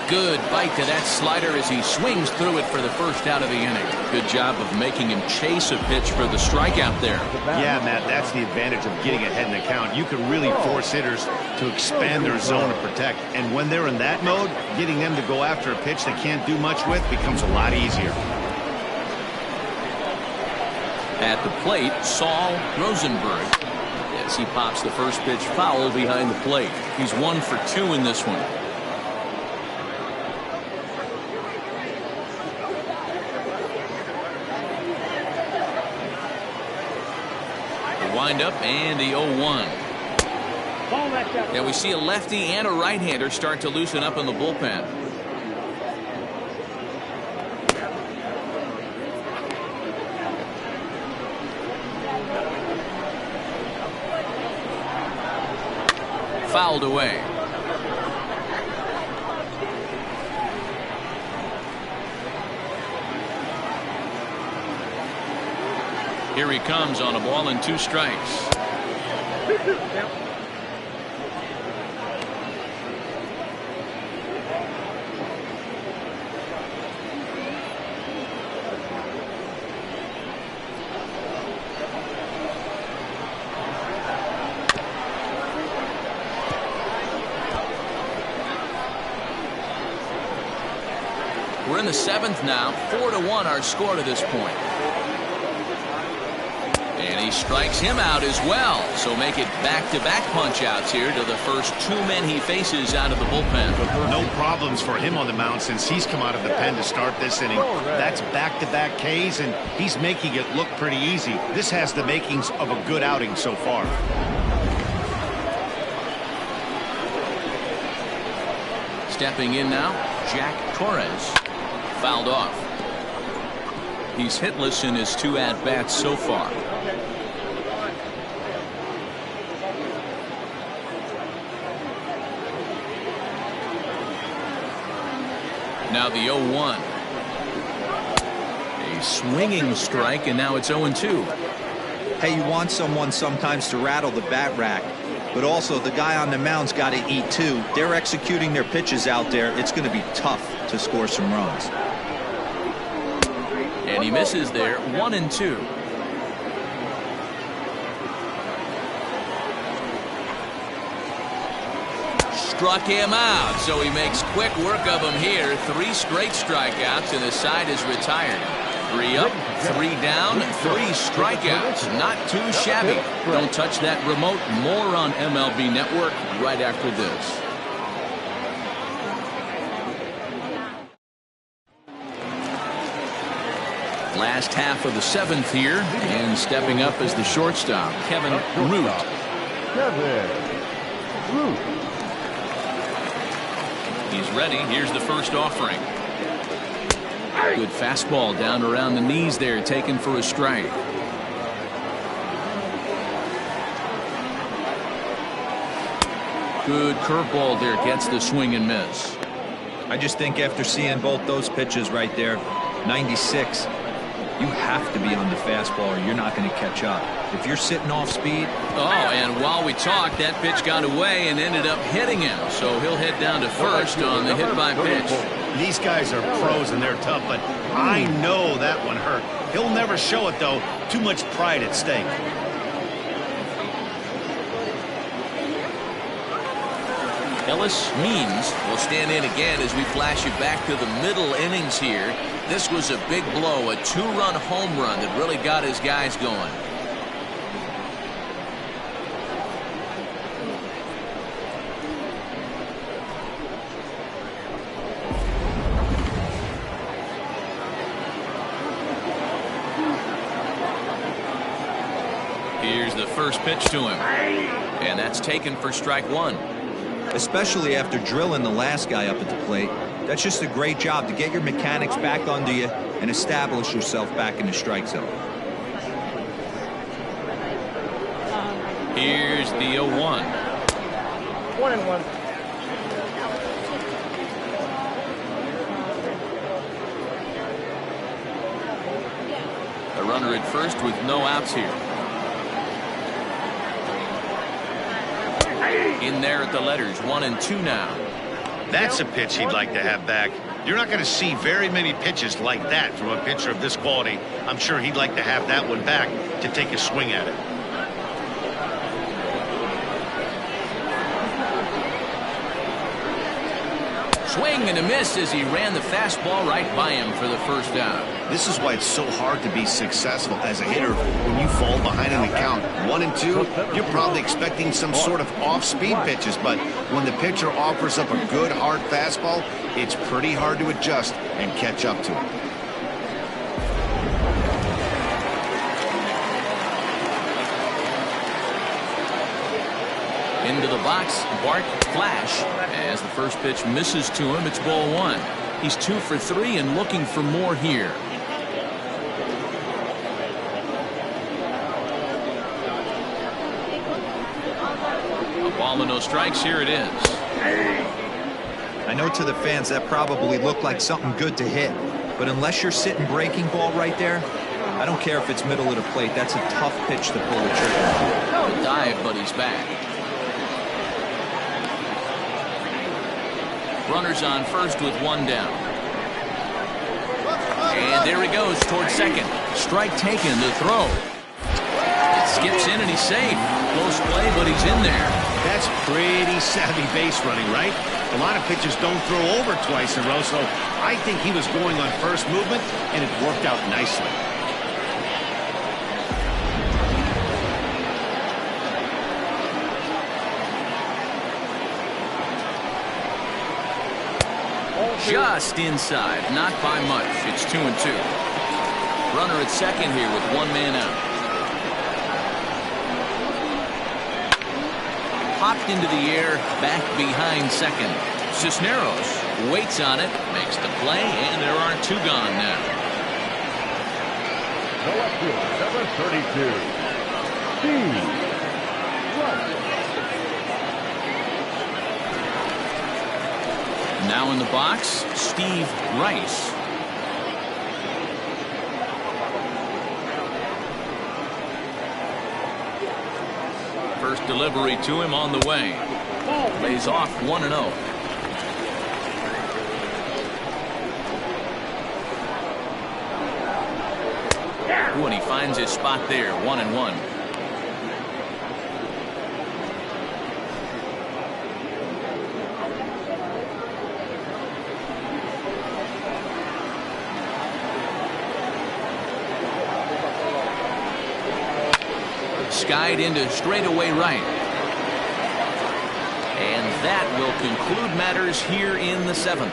Good bite to that slider as he swings through it for the first out of the inning. Good job of making him chase a pitch for the strikeout there. Yeah, Matt, that's the advantage of getting ahead in the count. You can really force hitters to expand their zone to protect. And when they're in that mode, getting them to go after a pitch they can't do much with becomes a lot easier. At the plate, Saul Rosenberg. As he pops the first pitch foul behind the plate. He's 1 for 2 in this one. Wind up and the 0-1. And we see a lefty and a right-hander start to loosen up in the bullpen. Fouled away. Here he comes on a ball and 2 strikes. We're in the 7th now. 4-1 our score to this point. And he strikes him out as well. So make it back-to-back punch-outs here to the first 2 men he faces out of the bullpen. No problems for him on the mound since he's come out of the pen to start this inning. That's back-to-back Ks, and he's making it look pretty easy. This has the makings of a good outing so far. Stepping in now, Jack Torres. Fouled off. He's hitless in his 2 at-bats so far. Now the 0-1. A swinging strike, and now it's 0-2. Hey, you want someone sometimes to rattle the bat rack, but also the guy on the mound's got to eat too. They're executing their pitches out there. It's going to be tough to score some runs. And he misses there. 1-2. Struck him out, so he makes quick work of him here. 3 straight strikeouts, and the side is retired. 3 up, 3 down, 3 strikeouts. Not too shabby. Don't touch that remote. More on MLB Network right after this. Last half of the 7th here, and stepping up as the shortstop, Kevin Root. He's ready. Here's the first offering. Good fastball down around the knees there, taken for a strike. Good curveball there, gets the swing and miss. I just think after seeing both those pitches right there, 96, you have to be on the fastball or you're not going to catch up. If you're sitting off speed. Oh, and while we talked, that pitch got away and ended up hitting him. So he'll head down to first on the hit by pitch. These guys are pros and they're tough, but I know that one hurt. He'll never show it, though. Too much pride at stake. Ellis Means will stand in again as we flash you back to the middle innings here. This was a big blow, a 2-run home run that really got his guys going. Here's the first pitch to him, and that's taken for strike 1. Especially after drilling the last guy up at the plate. That's just a great job to get your mechanics back under you and establish yourself back in the strike zone. Here's the 0-1. 1-1. A runner at first with no outs here. In there at the letters, 1-2 now. That's a pitch he'd like to have back. You're not going to see very many pitches like that from a pitcher of this quality. I'm sure he'd like to have that one back to take a swing at it. Swing and a miss as he ran the fastball right by him for the first out. This is why it's so hard to be successful as a hitter when you fall behind in the count. 1-2, you're probably expecting some sort of off-speed pitches, but when the pitcher offers up a good hard fastball, it's pretty hard to adjust and catch up to it. Into the box, Bart Flash. As the first pitch misses to him, it's ball one. He's 2 for 3 and looking for more here. A ball and no strikes. Here it is. I know to the fans that probably looked like something good to hit, but unless you're sitting breaking ball right there, I don't care if it's middle of the plate. That's a tough pitch to pull the trigger. The dive, but he's back. Runners on first with 1 down. And there he goes towards second. Strike taken, the throw. It skips in and he's safe. Close play, but he's in there. That's pretty savvy base running, right? A lot of pitchers don't throw over twice in a row, so I think he was going on first movement, and it worked out nicely. Just inside, not by much. It's 2-2. Runner at second here with 1 man out. Popped into the air, back behind second. Cisneros waits on it, makes the play, and there are 2 gone now. The left fielder, number 32, Steve Rice. Now in the box, Steve Rice. First delivery to him on the way. Lays off 1-0. And he finds his spot there, 1-1. Skied into straightaway right. And that will conclude matters here in the 7th.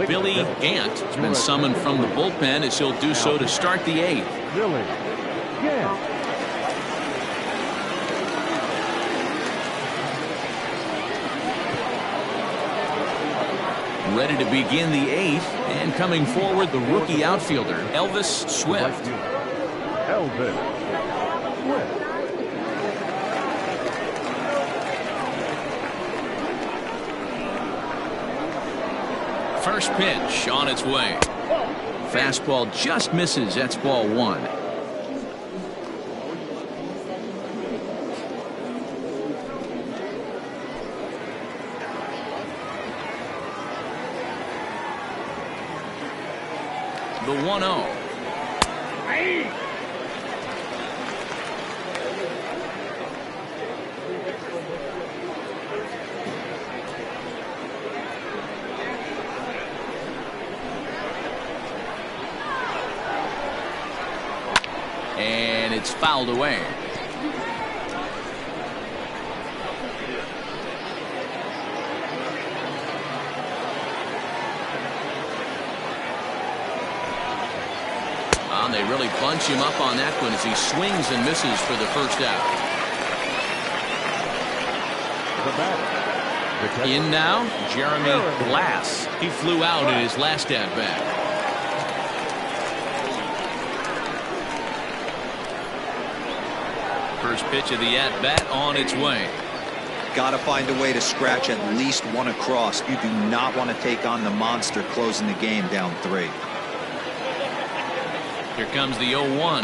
Billy Gant has been summoned from the bullpen as he'll do so to start the 8th. Billy Gant. Ready to begin the 8th, and coming forward, the rookie outfielder, Elvis Swift. Elvis Swift. First pitch on its way. Fastball just misses. That's ball 1. The 1-0. And it's fouled away. They really bunch him up on that one as he swings and misses for the first out. In now, Jeremy Glass. He flew out in his last at-bat. First pitch of the at-bat on its way. Got to find a way to scratch at least 1 across. You do not want to take on the monster closing the game down 3. Here comes the 0-1.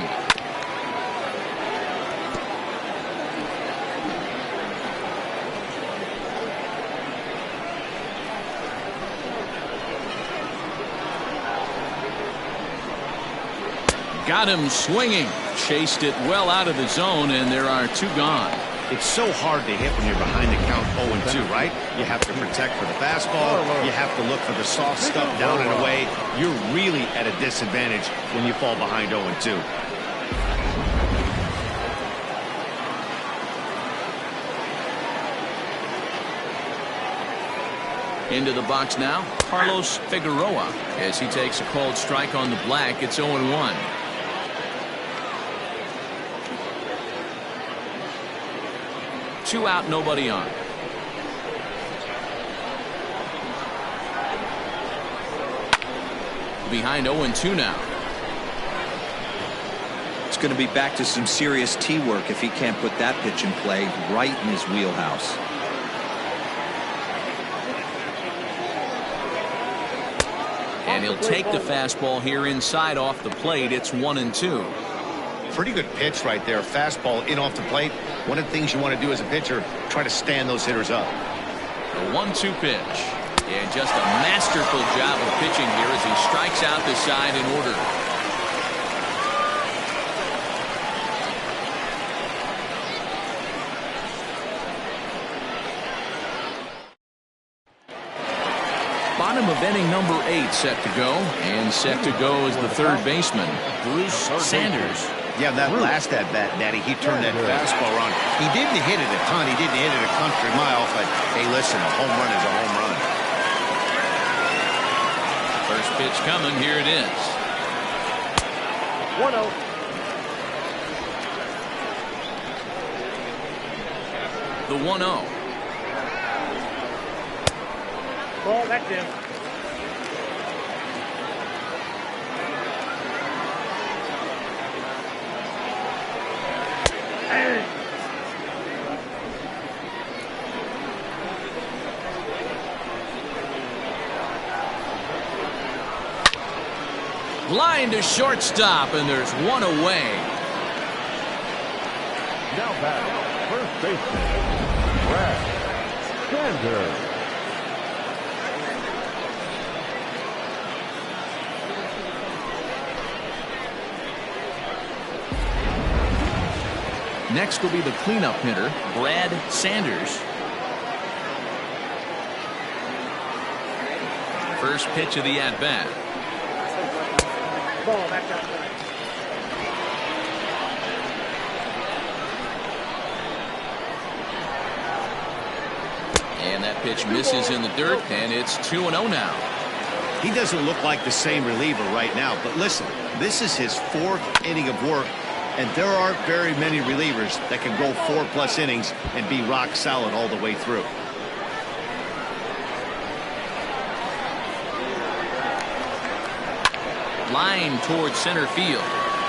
Got him swinging. Chased it well out of the zone, and there are 2 gone. It's so hard to hit when you're behind the count 0-2, right? You have to protect for the fastball. You have to look for the soft stuff down and away. You're really at a disadvantage when you fall behind 0-2. Into the box now, Carlos Figueroa, as he takes a called strike on the black. It's 0-1. Two out, nobody on. Behind 0-2 now. It's going to be back to some serious tee work if he can't put that pitch in play right in his wheelhouse. And he'll take the fastball here inside off the plate. It's 1-2. Pretty good pitch right there. Fastball in off the plate. One of the things you want to do as a pitcher, try to stand those hitters up. The 1-2 pitch. And just a masterful job of pitching here as he strikes out the side in order. Bottom of inning number 8 set to go. And set to go is the third baseman, Bruce Sanders. Yeah, that last at-bat, Daddy, he turned that fastball around. He didn't hit it a ton. He didn't hit it a country mile. But, hey, listen, a home run is a home run. First pitch coming. Here it is. 1-0. The 1-0. Ball, that's in. Line to shortstop, and there's one away. Now back, first baseman, Brad Sanders. Next will be the cleanup hitter, Brad Sanders. First pitch of the at-bat. Ball, that's outside. And that pitch misses in the dirt, and it's 2-0 now. He doesn't look like the same reliever right now, but listen, this is his 4th inning of work, and there aren't very many relievers that can go 4+ innings and be rock solid all the way through. Line towards center field.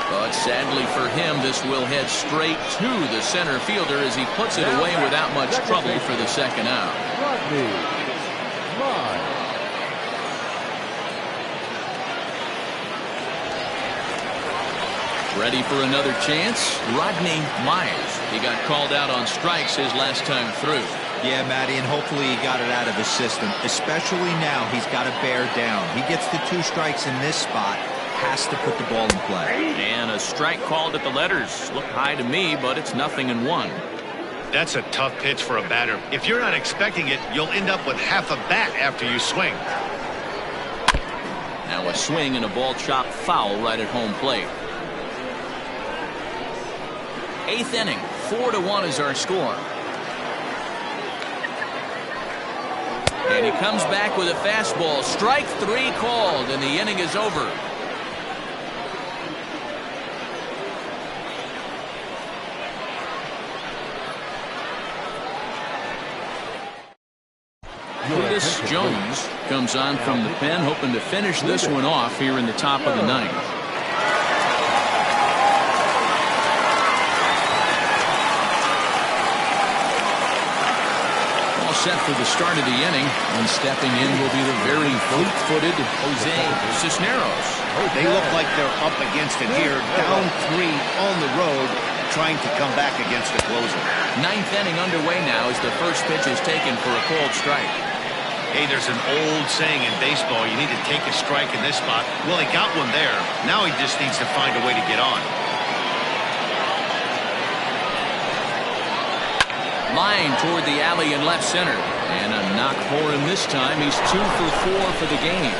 But sadly for him, this will head straight to the center fielder as he puts it away without much trouble for the second out. Rodney Miles. Ready for another chance? Rodney Miles. He got called out on strikes his last time through. Yeah, Matty, and hopefully he got it out of his system. Especially now, he's got to bear down. He gets the 2 strikes in this spot, has to put the ball in play. And a strike called at the letters. Looked high to me, but it's 0-1. That's a tough pitch for a batter. If you're not expecting it, you'll end up with half a bat after you swing. Now a swing and a ball chopped foul right at home plate. 8th inning, 4-1 is our score. And he comes back with a fastball. Strike 3 called, and the inning is over. Cletus Jones comes on from the pen, hoping to finish this one off here in the top of the 9th. Set for the start of the inning, and stepping in will be the very fleet-footed Jose Cisneros. They look like they're up against it here, down 3 on the road, trying to come back against the closer. 9th inning underway now as the first pitch is taken for a called strike. Hey, there's an old saying in baseball, you need to take a strike in this spot. Well, he got one there. Now he just needs to find a way to get on. Line toward the alley in left center, and a knock for him this time. He's 2 for 4 for the game.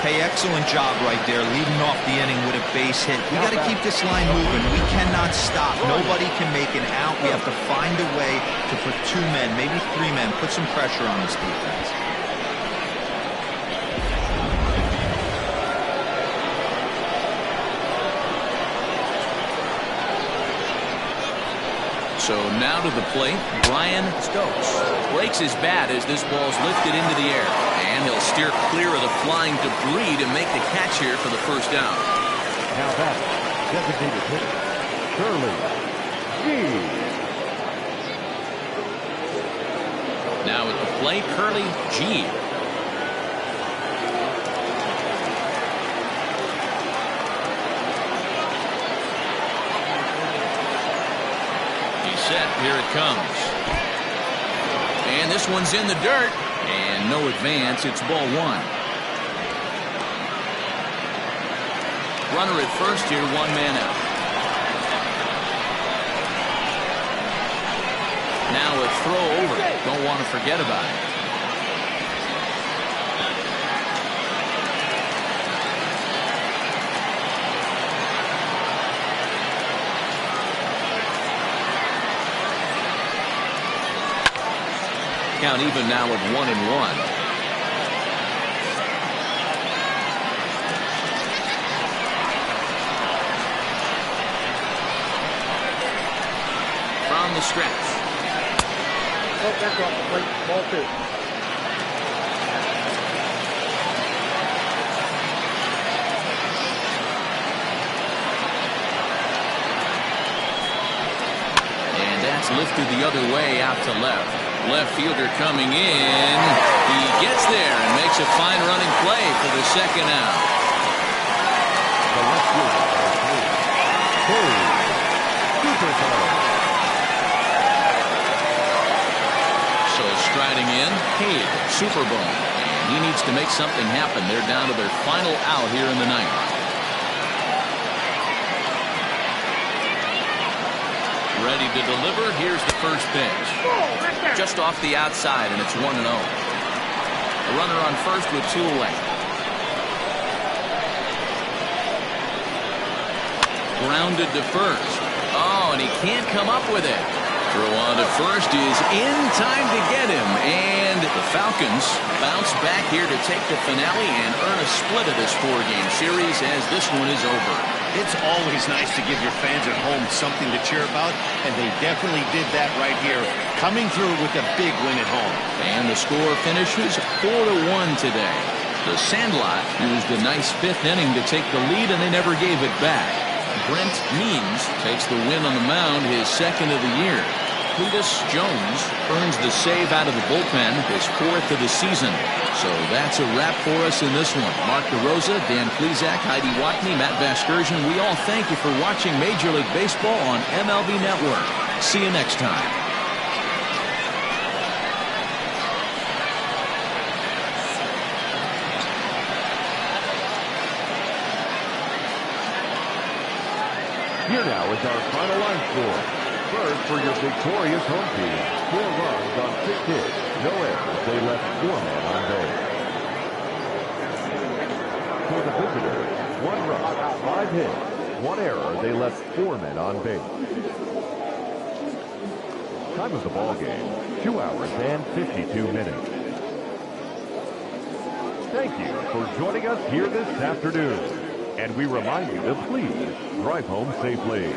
Hey, excellent job right there, leading off the inning with a base hit. We got to keep this line moving. We cannot stop. Nobody can make an out. We have to find a way to put 2 men, maybe 3 men, put some pressure on this defense. So now to the plate, Brian Stokes. Breaks his bat as this ball's lifted into the air. And he'll steer clear of the flying debris to make the catch here for the first out. Now back, designated hitter, Curly G. Now at the plate, Curly G. Set. Here it comes. And this one's in the dirt. And no advance. It's ball 1. Runner at first here, 1 man out. Now a throw over. Don't want to forget about it. Count even now at 1-1. From the stretch. Oh, that's off the plate. Ball 2. And that's lifted the other way out to left. Left fielder coming in. He gets there and makes a fine running play for the second out. The left fielder, So striding in, Cade, Superbone. And he needs to make something happen. They're down to their final out here in the ninth. Ready to deliver. Here's the first pitch. Just off the outside, and it's 1-0. A runner on first with 2 away. Grounded to first. Oh, and he can't come up with it. Throw on to first is in time to get him. And the Falcons bounce back here to take the finale and earn a split of this 4-game series as this one is over. It's always nice to give your fans at home something to cheer about, and they definitely did that right here, coming through with a big win at home. And the score finishes 4-1 today. The Sandlot used a nice 5th inning to take the lead, and they never gave it back. Brent Means takes the win on the mound, his 2nd of the year. Cletus Jones earns the save out of the bullpen, his 4th of the season. So that's a wrap for us in this one. Mark DeRosa, Dan Plezak, Heidi Watney, Matt Vasgersian, we all thank you for watching Major League Baseball on MLB Network. See you next time. Here now is our final line score. First, for your victorious home team, 4 runs on 6 hits, no errors. They left 4 men on base. For the visitors, 1 run, 5 hits, 1 error. They left 4 men on base. Time of the ball game, 2 hours and 52 minutes. Thank you for joining us here this afternoon. And we remind you to please drive home safely.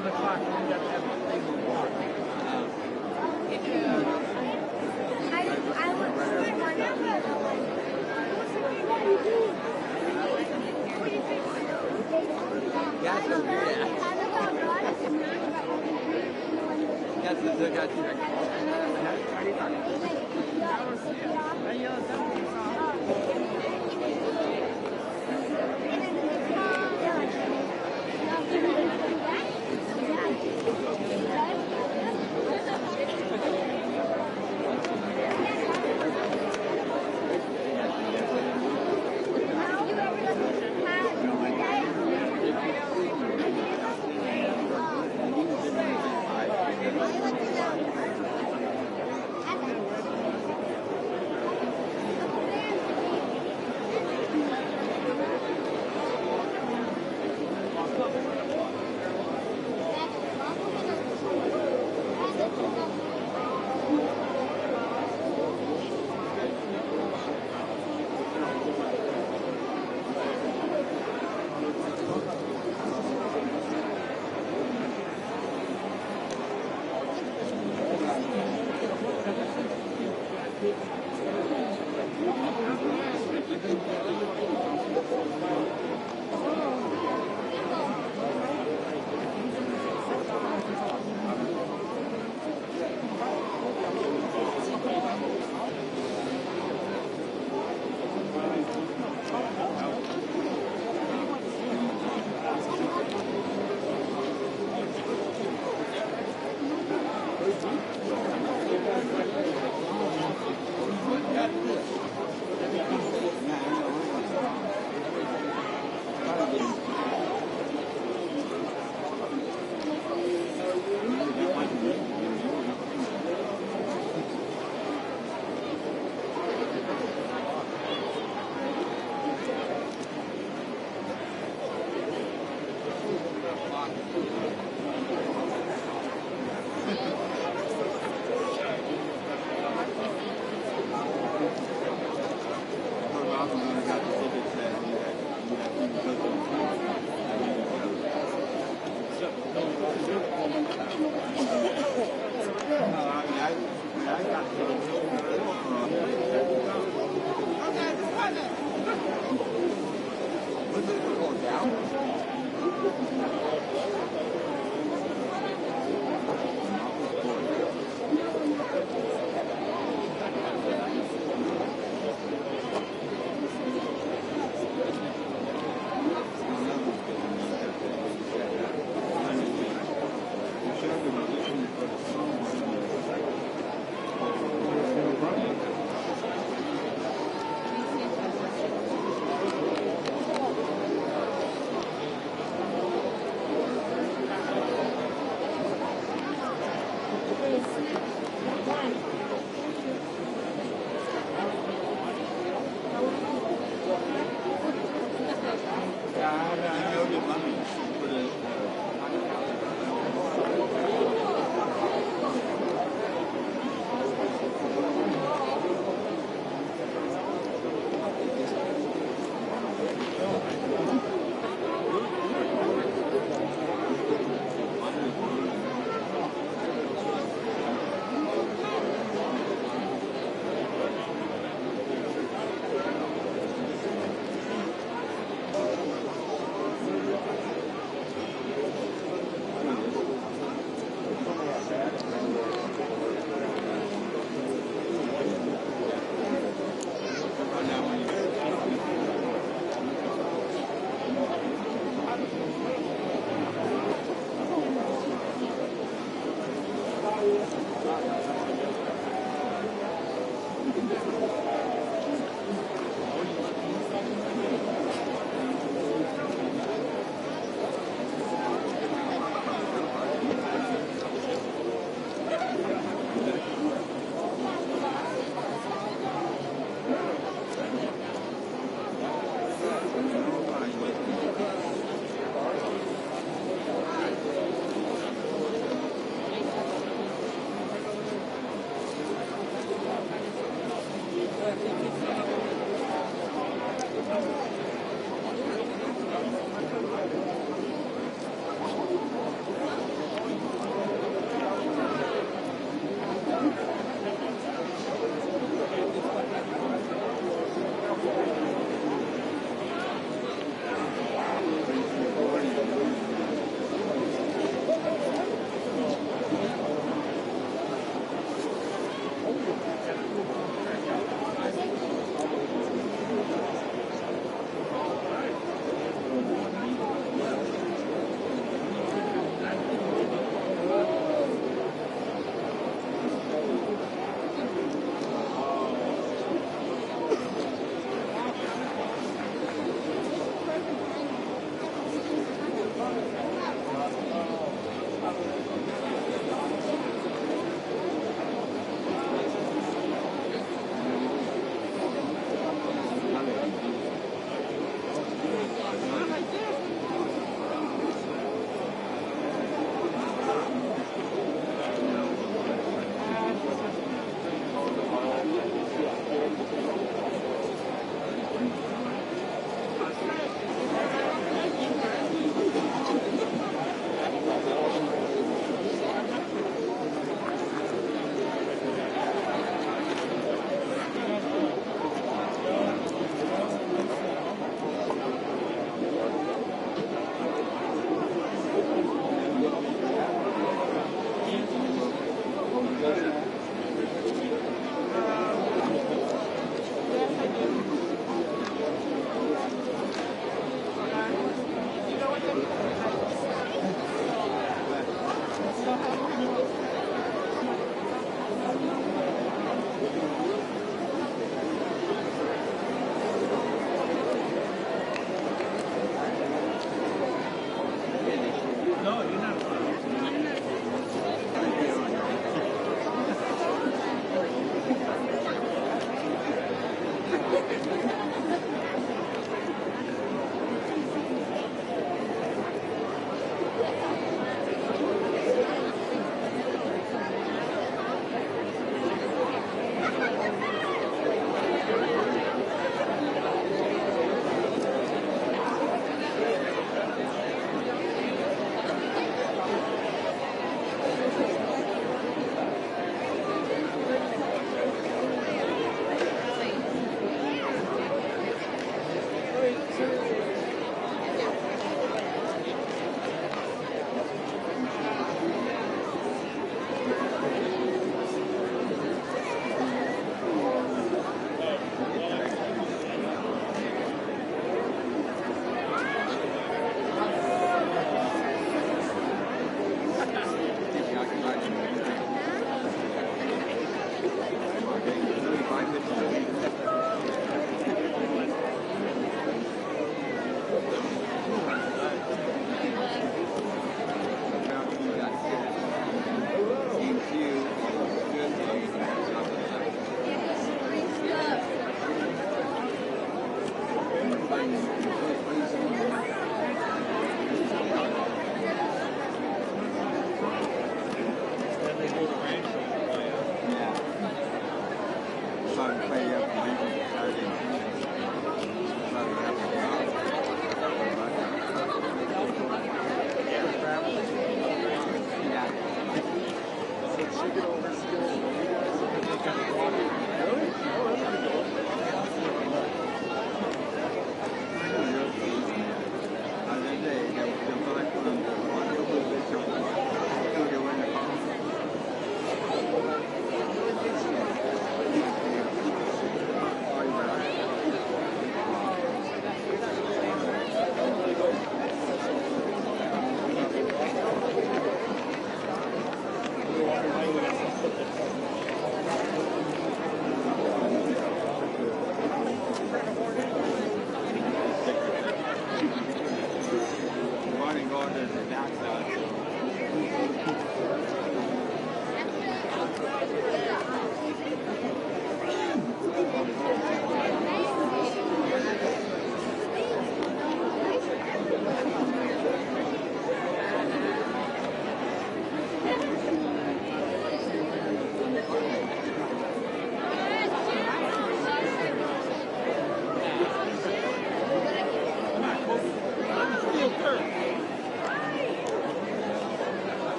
11 o'clock, we got to have the thing report.